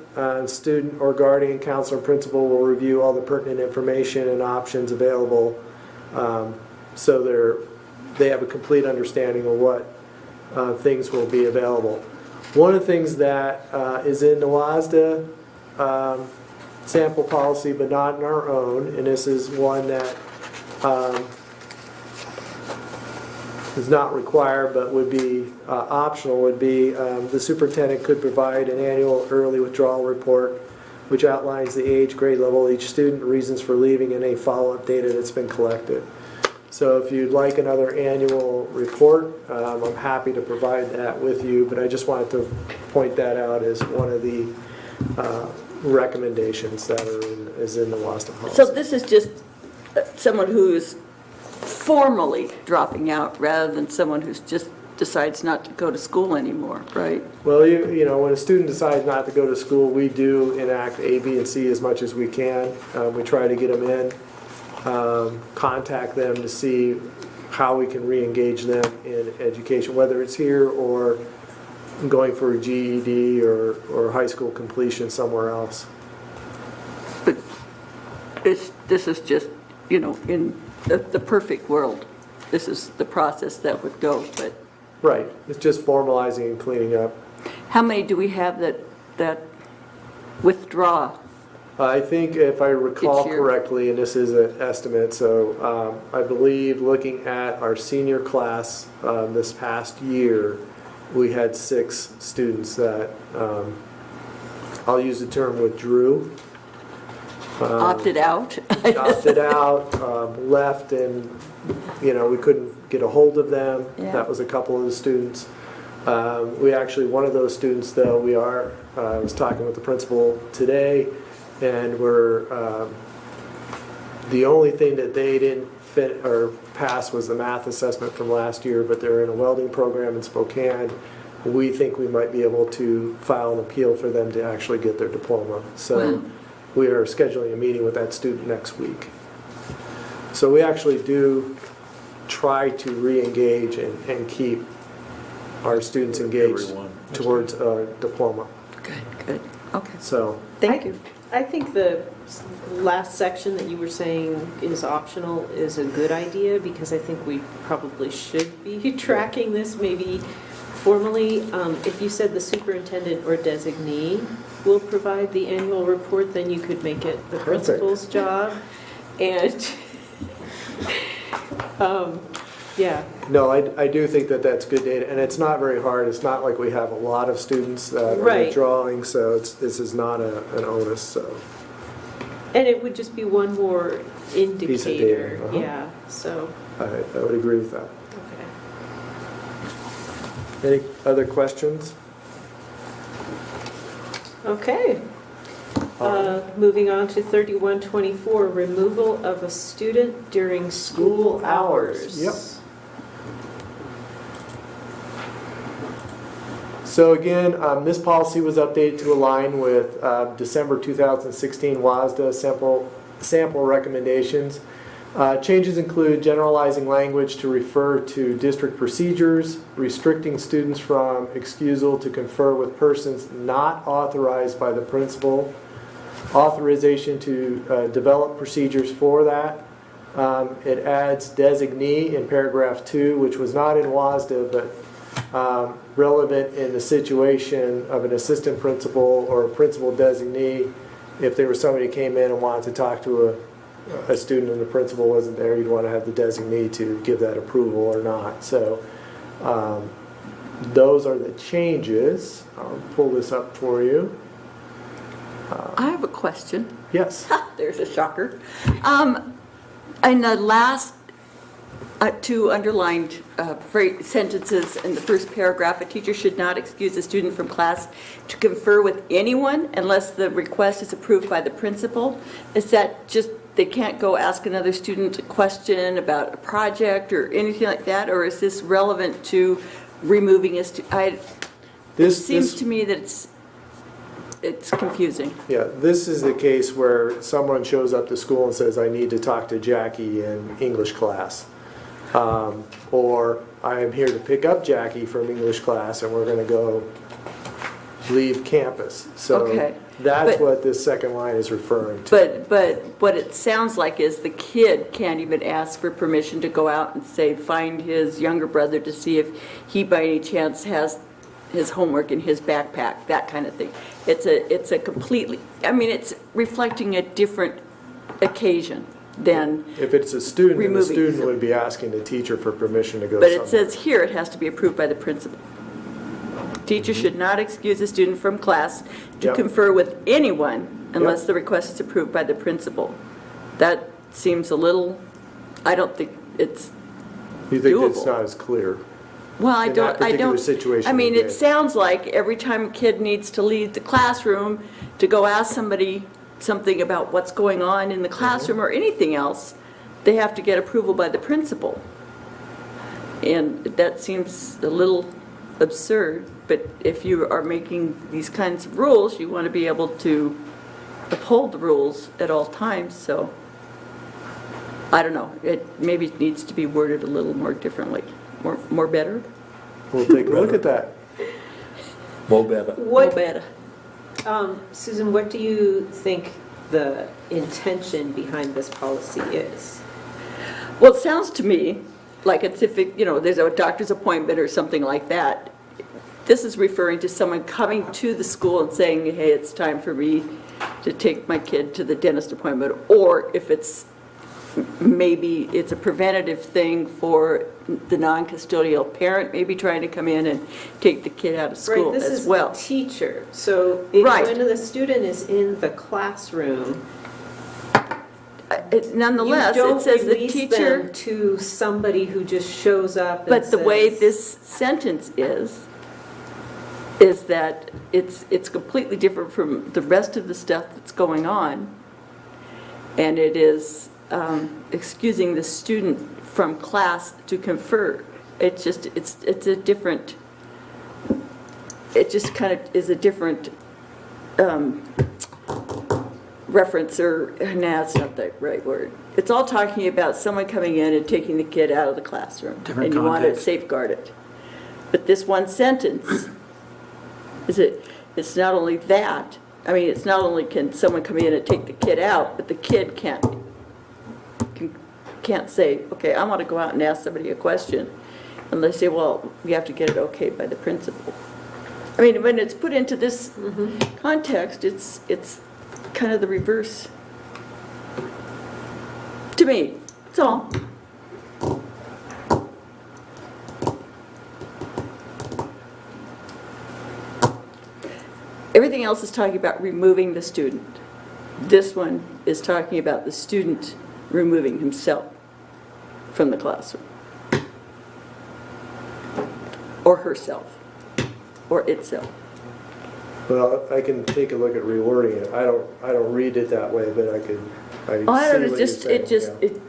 S3: student, or guardian, counselor, and principal will review all the pertinent information and options available so they have a complete understanding of what things will be available. One of the things that is in the WASDA sample policy, but not in our own, and this is one that is not required but would be optional, would be the superintendent could provide an annual early withdrawal report which outlines the age, grade level of each student, reasons for leaving, and any follow-up data that's been collected. So if you'd like another annual report, I'm happy to provide that with you, but I just wanted to point that out as one of the recommendations that is in the WASDA policy.
S4: So this is just someone who's formally dropping out rather than someone who's just decides not to go to school anymore, right?
S3: Well, you know, when a student decides not to go to school, we do enact A, B, and C as much as we can. We try to get them in, contact them to see how we can re-engage them in education, whether it's here or going for a GED or high school completion somewhere else.
S4: But this is just, you know, in the perfect world, this is the process that would go, but
S3: Right, it's just formalizing and cleaning up.
S4: how many do we have that withdraw?
S3: I think if I recall
S4: Each year.
S3: correctly, and this is an estimate, so I believe looking at our senior class this past year, we had 6 students that, I'll use the term withdrew.
S4: Opted out?
S3: Opted out, left, and, you know, we couldn't get a hold of them.
S4: Yeah.
S3: That was a couple of the students. We actually, one of those students, though, I was talking with the principal today, and the only thing that they didn't fit or pass was the math assessment from last year, but they're in a welding program in Spokane. We think we might be able to file an appeal for them to actually get their diploma. So we are scheduling a meeting with that student next week. So we actually do try to re-engage and keep our students engaged
S5: Everyone.
S3: towards a diploma.
S4: Good, okay.
S3: So,
S4: Thank you.
S1: I think the last section that you were saying is optional is a good idea, because I think we probably should be tracking this maybe formally. If you said the superintendent or designee will provide the annual report, then you could make it the
S3: Perfect.
S1: principal's job. And, yeah.
S3: no, I do think that that's good data, and it's not very hard. It's not like we have a lot of students that are
S1: Right.
S3: withdrawing, so this is not an onus, so.
S1: And it would just be one more
S3: Piece of data,
S1: indicator,
S3: uh-huh.
S1: yeah, so,
S3: I would agree with that.
S1: okay.
S3: Any other questions?
S1: Okay. Moving on to 3124, removal of a student during school hours.
S3: Yep. So again, this policy was updated to align with December 2016 WASDA sample recommendations. Changes include generalizing language to refer to district procedures, restricting students from excusal to confer with persons not authorized by the principal, authorization to develop procedures for that. It adds designee in paragraph 2, which was not in WASDA, but relevant in the situation of an assistant principal or a principal designee. If there was somebody who came in and wanted to talk to a student and the principal wasn't there, you'd want to have the designee to give that approval or not. So those are the changes. I'll pull this up for you.
S4: I have a question.
S3: Yes.
S4: There's a shocker. In the last 2 underlined sentences in the first paragraph, a teacher should not excuse a student from class to confer with anyone unless the request is approved by the principal. Is that just they can't go ask another student a question about a project or anything like that, or is this relevant to removing a student? It seems to me that it's confusing.
S3: Yeah, this is the case where someone shows up to school and says, I need to talk to Jackie in English class. Or I am here to pick up Jackie from English class and we're going to go leave campus. So
S4: Okay,
S3: that's
S4: but-
S3: what this second line is referring to.
S4: But what it sounds like is the kid can't even ask for permission to go out and say, find his younger brother to see if he by any chance has his homework in his backpack, that kind of thing. It's a completely, I mean, it's reflecting a different occasion than,
S3: If it's a student, then the
S4: Removing.
S3: student would be asking the teacher for permission to go
S4: but
S3: somewhere.
S4: it says here it has to be approved by the principal. Teacher should not excuse a student from class to
S3: Yep.
S4: confer with anyone unless
S3: Yep.
S4: the request is approved by the principal. That seems a little, I don't think it's,
S3: You think it's
S4: doable.
S3: not as clear?
S4: well, I
S3: In that
S4: don't, I
S3: particular
S4: don't.
S3: situation
S4: I mean,
S3: you
S4: it
S3: did.
S4: sounds like every time a kid needs to leave the classroom to go ask somebody something about what's going on in the classroom or anything else, they have to get approval by the principal. And that seems a little absurd, but if you are making these kinds of rules, you want to be able to uphold the rules at all times, so I don't know, it maybe needs to be worded a little more differently, more better?
S3: We'll take a look at that.
S5: More better.
S4: More
S1: What,
S4: better.
S1: Susan, what do you think the intention behind this policy is?
S4: Well, it sounds to me like it's if, there's a doctor's appointment or something like that. This is referring to someone coming to the school and saying, hey, it's time for me to take my kid to the dentist appointment. Or if maybe it's a preventative thing for the non-custodial parent, maybe trying to come in and take the kid out of school
S1: Right, this
S4: as
S1: is
S4: well.
S1: the teacher, so
S4: Right.
S1: when the student is in the classroom,
S4: Nonetheless,
S1: you
S4: it
S1: don't
S4: says the
S1: release
S4: teacher.
S1: them to somebody who just shows up and
S4: But the way
S1: says-
S4: this sentence is that it's completely different from the rest of the stuff that's going on. And it is excusing the student from class to confer. It's just, it's a different, it just kind of is a different reference, or, nah, it's not the right word. It's all talking about someone coming in and taking the kid out of the classroom.
S6: Different
S4: And you want to
S6: context.
S4: safeguard it. But this one sentence, it's not only that, I mean, it's not only can someone come in and take the kid out, but the kid can't say, okay, I want to go out and ask somebody a question. And they say, well, you have to get it okay by the principal. I mean, when it's put into this context, it's kind of the reverse. To me, that's all. Everything else is talking about removing the student. This one is talking about the student removing himself from the classroom. Or herself. Or itself.
S3: Well, I can take a look at rewording it. I don't read it that way, but I can
S4: Oh, I
S3: see
S4: don't know,
S3: what you're saying. yeah.
S4: it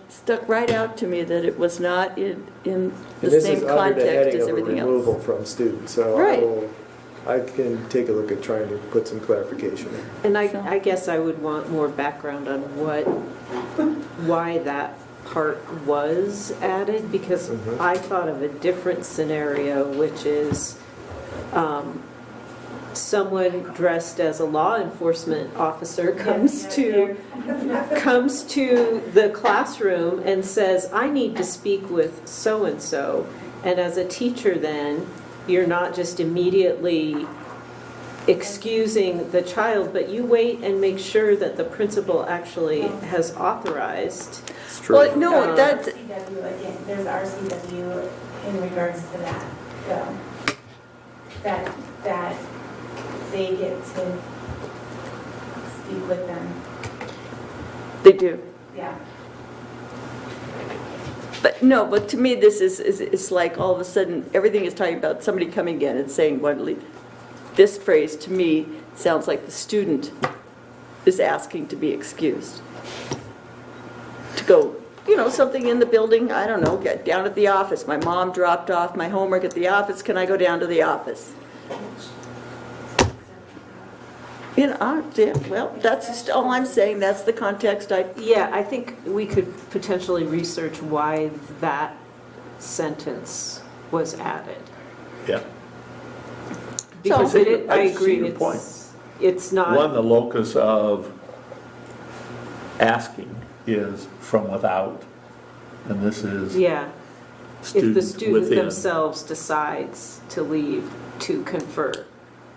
S4: stuck right out to me that it was not in
S3: And
S4: the
S3: this
S4: same
S3: is under the
S4: context
S3: heading
S4: as
S3: of a
S4: everything else.
S3: removal from students, so
S4: Right.
S3: I can take a look at trying to put some clarification in.
S1: And
S4: So-
S1: I guess I would want more background on why that part was added, because I thought of a different scenario, which is someone dressed as a law enforcement officer comes to the classroom and says, I need to speak with so-and-so. And as a teacher then, you're not just immediately excusing the child, but you wait and make sure that the principal actually has authorized.
S3: It's true.
S4: Well, no, that's,
S12: RCW, again, there's RCW in regards to that, so, that they get to speak with them,
S4: they do.
S12: yeah.
S4: But no, but to me, this is like all of a sudden, everything is talking about somebody coming in and saying, "What?" This phrase, to me, sounds like the student is asking to be excused. To go, something in the building, I don't know, get down at the office. My mom dropped off my homework at the office, can I go down to the office? Yeah, well, that's just all I'm saying, that's the context
S1: Yeah, I think we could potentially research why that sentence was added.
S5: Yeah.
S1: Because
S5: So-
S1: I
S5: I see
S1: agree,
S5: your point.
S1: it's not.
S5: One, the locus of asking is from without, and this is
S1: Yeah, if the
S5: students
S1: student
S5: within.
S1: themselves decides to leave. to confer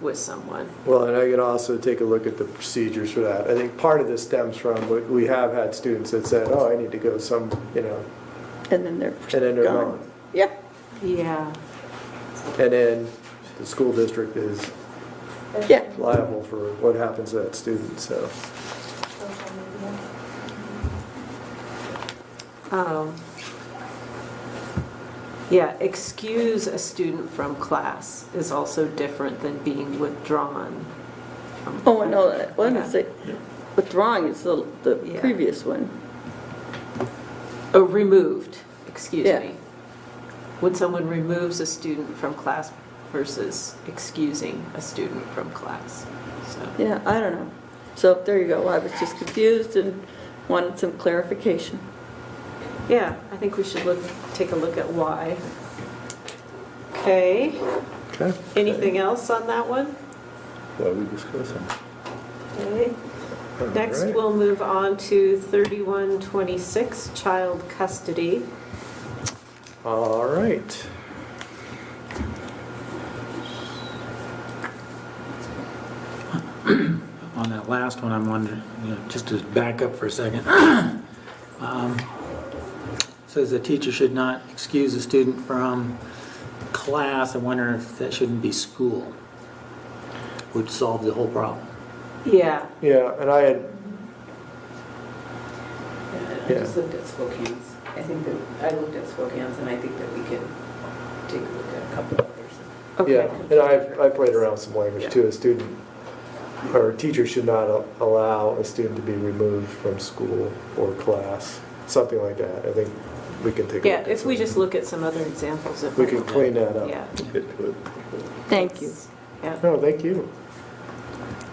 S1: with someone.
S3: Well, and I can also take a look at the procedures for that. I think part of this stems from, we have had students that said, oh, I need to go some,
S4: And then they're
S3: and then they're
S4: gone.
S3: gone.
S4: Yeah.
S1: Yeah.
S3: And then the school district is
S4: Yeah.
S3: liable for what happens to that student, so.
S12: Social media.
S1: Yeah, excuse a student from class is also different than being withdrawn from.
S4: Oh, I know that. One
S1: Yeah.
S4: is the withdrawing is the
S1: Yeah.
S4: previous one.
S1: Oh, removed, excuse
S4: Yeah.
S1: me. When someone removes a student from class versus excusing a student from class, so.
S4: Yeah, I don't know. So there you go. I was just confused and wanted some clarification.
S1: Yeah, I think we should take a look at why. Okay,
S3: Okay.
S1: anything else on that one?
S5: What are we discussing?
S1: Okay. Next,
S3: All right.
S1: we'll move on to 3126, child custody.
S3: All right.
S6: On that last one, I'm wondering, just to back up for a second. Says the teacher should not excuse a student from class. I wonder if that shouldn't be school. Would solve the whole problem.
S1: Yeah,
S3: Yeah, and I had,
S13: I
S3: Yeah.
S13: just looked at Spokane's. I think that, I looked at Spokane's and I think that we could take a look at a couple others.
S1: okay.
S3: yeah, and I played around with some language too. A student, or a teacher should not allow a student to be removed from school or class, something like that. I think we can take a look
S1: Yeah,
S3: at
S1: if we
S3: some.
S1: just look at some other examples of.
S3: We can clean that up.
S1: Yeah,
S4: Thank you.
S1: yeah.
S3: No, thank you.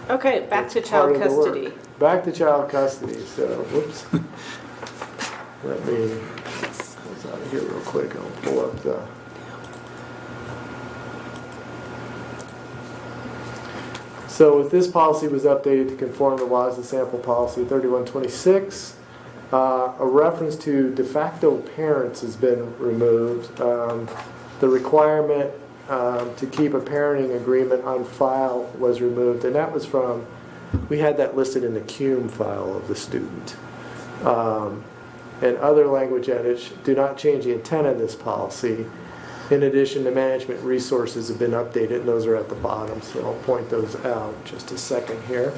S1: Okay, back to
S3: It's part
S1: child
S3: of the work.
S1: custody.
S3: Back to child custody, so, whoops. Let me, close out of here real quick, I'll pull up the. So if this policy was updated to conform to laws of sample policy 3126, a reference to de facto parents has been removed. The requirement to keep a parenting agreement on file was removed, and that was from, we had that listed in the CUME file of the student. And other language edits do not change the intent of this policy. In addition, the management resources have been updated, and those are at the bottom, so I'll point those out in just a second here.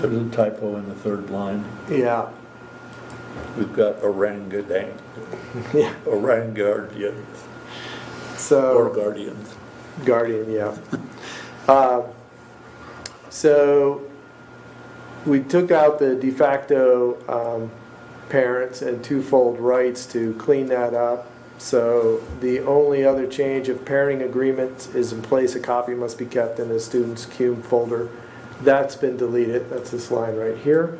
S5: There's a typo in the third line.
S3: Yeah,
S5: We've got orangutan,
S3: yeah.
S5: oranguardians,
S3: So.
S5: or guardians.
S3: Guardian, yeah. So we took out the de facto parents and twofold rights to clean that up. So the only other change, if parenting agreement is in place, a copy must be kept in the student's CUME folder. That's been deleted. That's this line right here.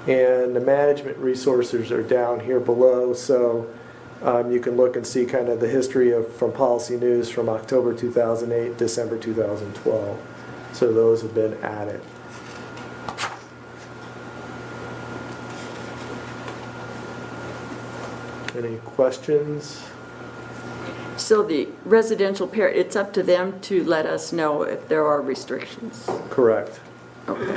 S3: And the management resources are down here below. So you can look and see kind of the history from Policy News from October 2008, December 2012. So those have been added. Any questions?
S4: So the residential parent, it's up to them to let us know if there are restrictions.
S3: Correct.
S4: Okay.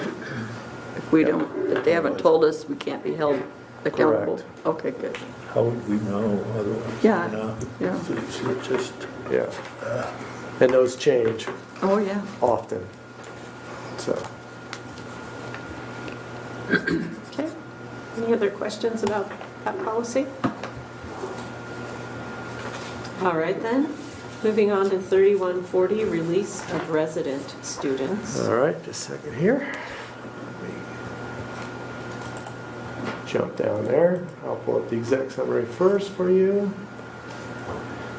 S4: If we don't, if they haven't told us, we can't be held accountable.
S3: Correct.
S4: Okay, good.
S5: How would we know otherwise?
S4: Yeah,
S5: You know?
S4: yeah.
S5: It's just,
S3: Yeah. And those change
S4: Oh, yeah.
S3: often. So,
S1: Okay. Any other questions about that policy? All right then, moving on to 3140, release of resident students.
S3: all right, just a second here. Let me jump down there. I'll pull up the exec summary first for you.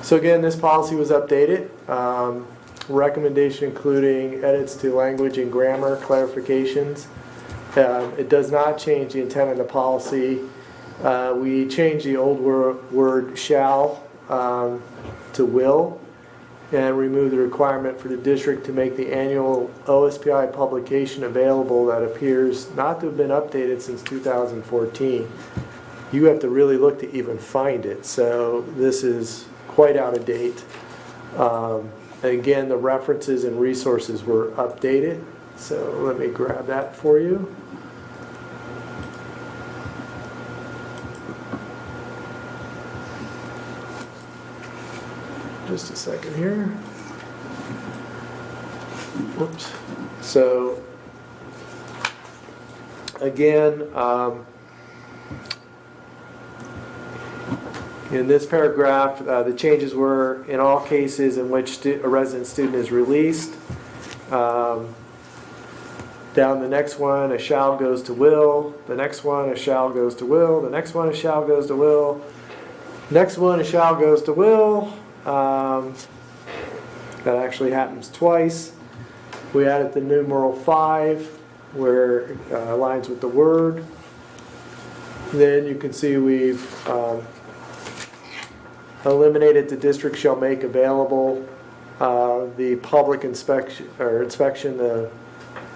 S3: So again, this policy was updated. Recommendation including edits to language and grammar clarifications. It does not change the intent of the policy. We changed the old word shall to will, and remove the requirement for the district to make the annual OSPI publication available that appears not to have been updated since 2014. You have to really look to even find it, so this is quite out of date. Again, the references and resources were updated, so let me grab that for you. Just a second here. Whoops. So, again, in this paragraph, the changes were in all cases in which a resident student is released. Down the next one, a shall goes to will. The next one, a shall goes to will. The next one, a shall goes to will. Next one, a shall goes to will. That actually happens twice. We added the numeral 5 where it aligns with the word. Then you can see we've eliminated the district shall make available the public inspection, the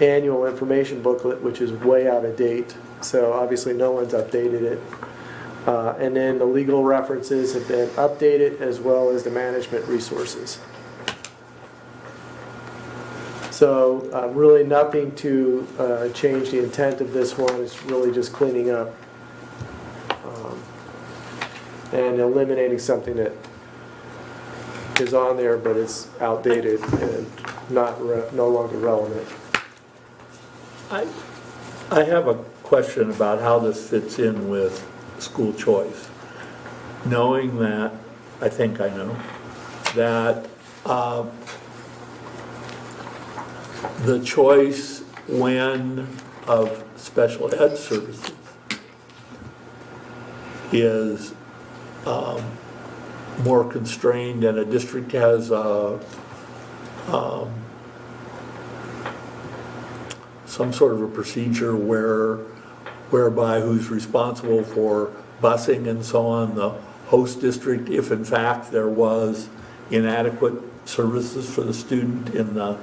S3: annual information booklet, which is way out of date. So obviously no one's updated it. And then the legal references have been updated as well as the management resources. So really nothing to change the intent of this one. It's really just cleaning up and eliminating something that is on there but it's outdated and no longer relevant.
S5: I have a question about how this fits in with school choice. Knowing that, I think I know, that the choice of special ed services is more constrained, and a district has some sort of a procedure whereby who's responsible for busing and so on, the host district, if in fact there was inadequate services for the student in the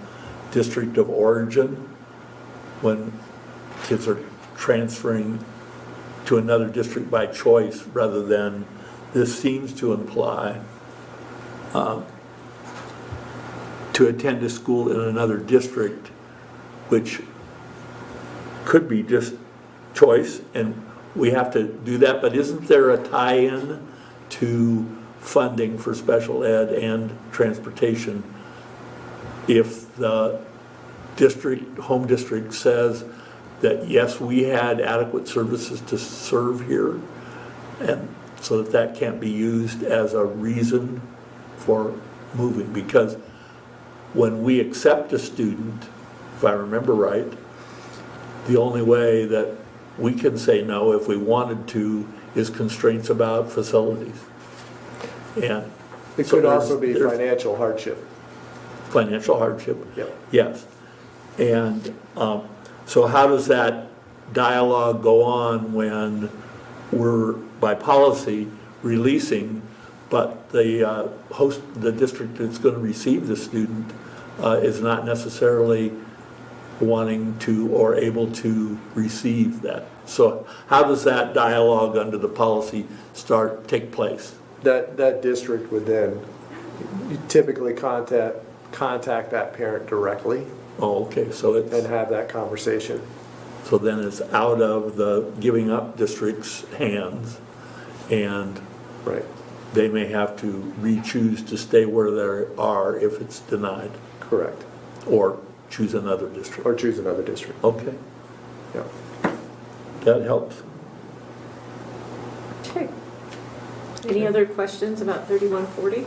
S5: district of origin, when kids are transferring to another district by choice rather than, this seems to imply, to attend a school in another district, which could be just choice, and we have to do that, but isn't there a tie-in to funding for special ed and transportation if the home district says that yes, we had adequate services to serve here, and so that can't be used as a reason for moving? Because when we accept a student, if I remember right, the only way that we can say no if we wanted to is constraints about facilities. And
S3: It
S5: so
S3: could also be
S5: there's
S3: financial hardship.
S5: financial hardship.
S3: Yep.
S5: Yes. And so how does that dialogue go on when we're, by policy, releasing, but the the district that's going to receive the student is not necessarily wanting to or able to receive that? So how does that dialogue under the policy take place?
S3: That district would then typically contact that parent directly
S5: Oh, okay, so
S3: and
S5: it's,
S3: have that conversation.
S5: so then it's out of the giving up district's hands, and
S3: Right.
S5: they may have to re-choose to stay where they are if it's denied,
S3: Correct.
S5: or choose another district.
S3: Or choose another district.
S5: Okay,
S3: Yeah.
S5: that helps.
S1: Okay. Any other questions about 3140?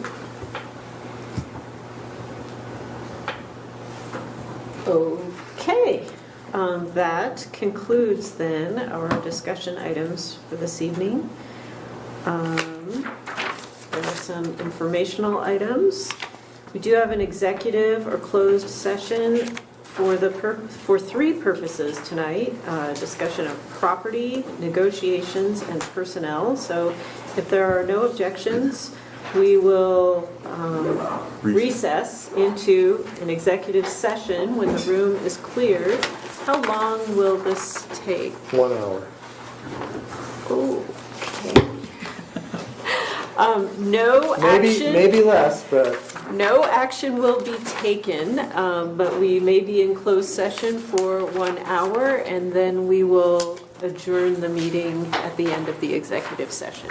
S1: Okay, that concludes then our discussion items for this evening. There are some informational items. We do have an executive or closed session for three purposes tonight: discussion of property, negotiations, and personnel. So if there are no objections, we will recess into an executive session when the room is cleared. How long will this take?
S3: 1 hour.
S1: Oh, okay. No action.
S3: Maybe less, but
S1: No action will be taken, but we may be in closed session for 1 hour, and then we will adjourn the meeting at the end of the executive session.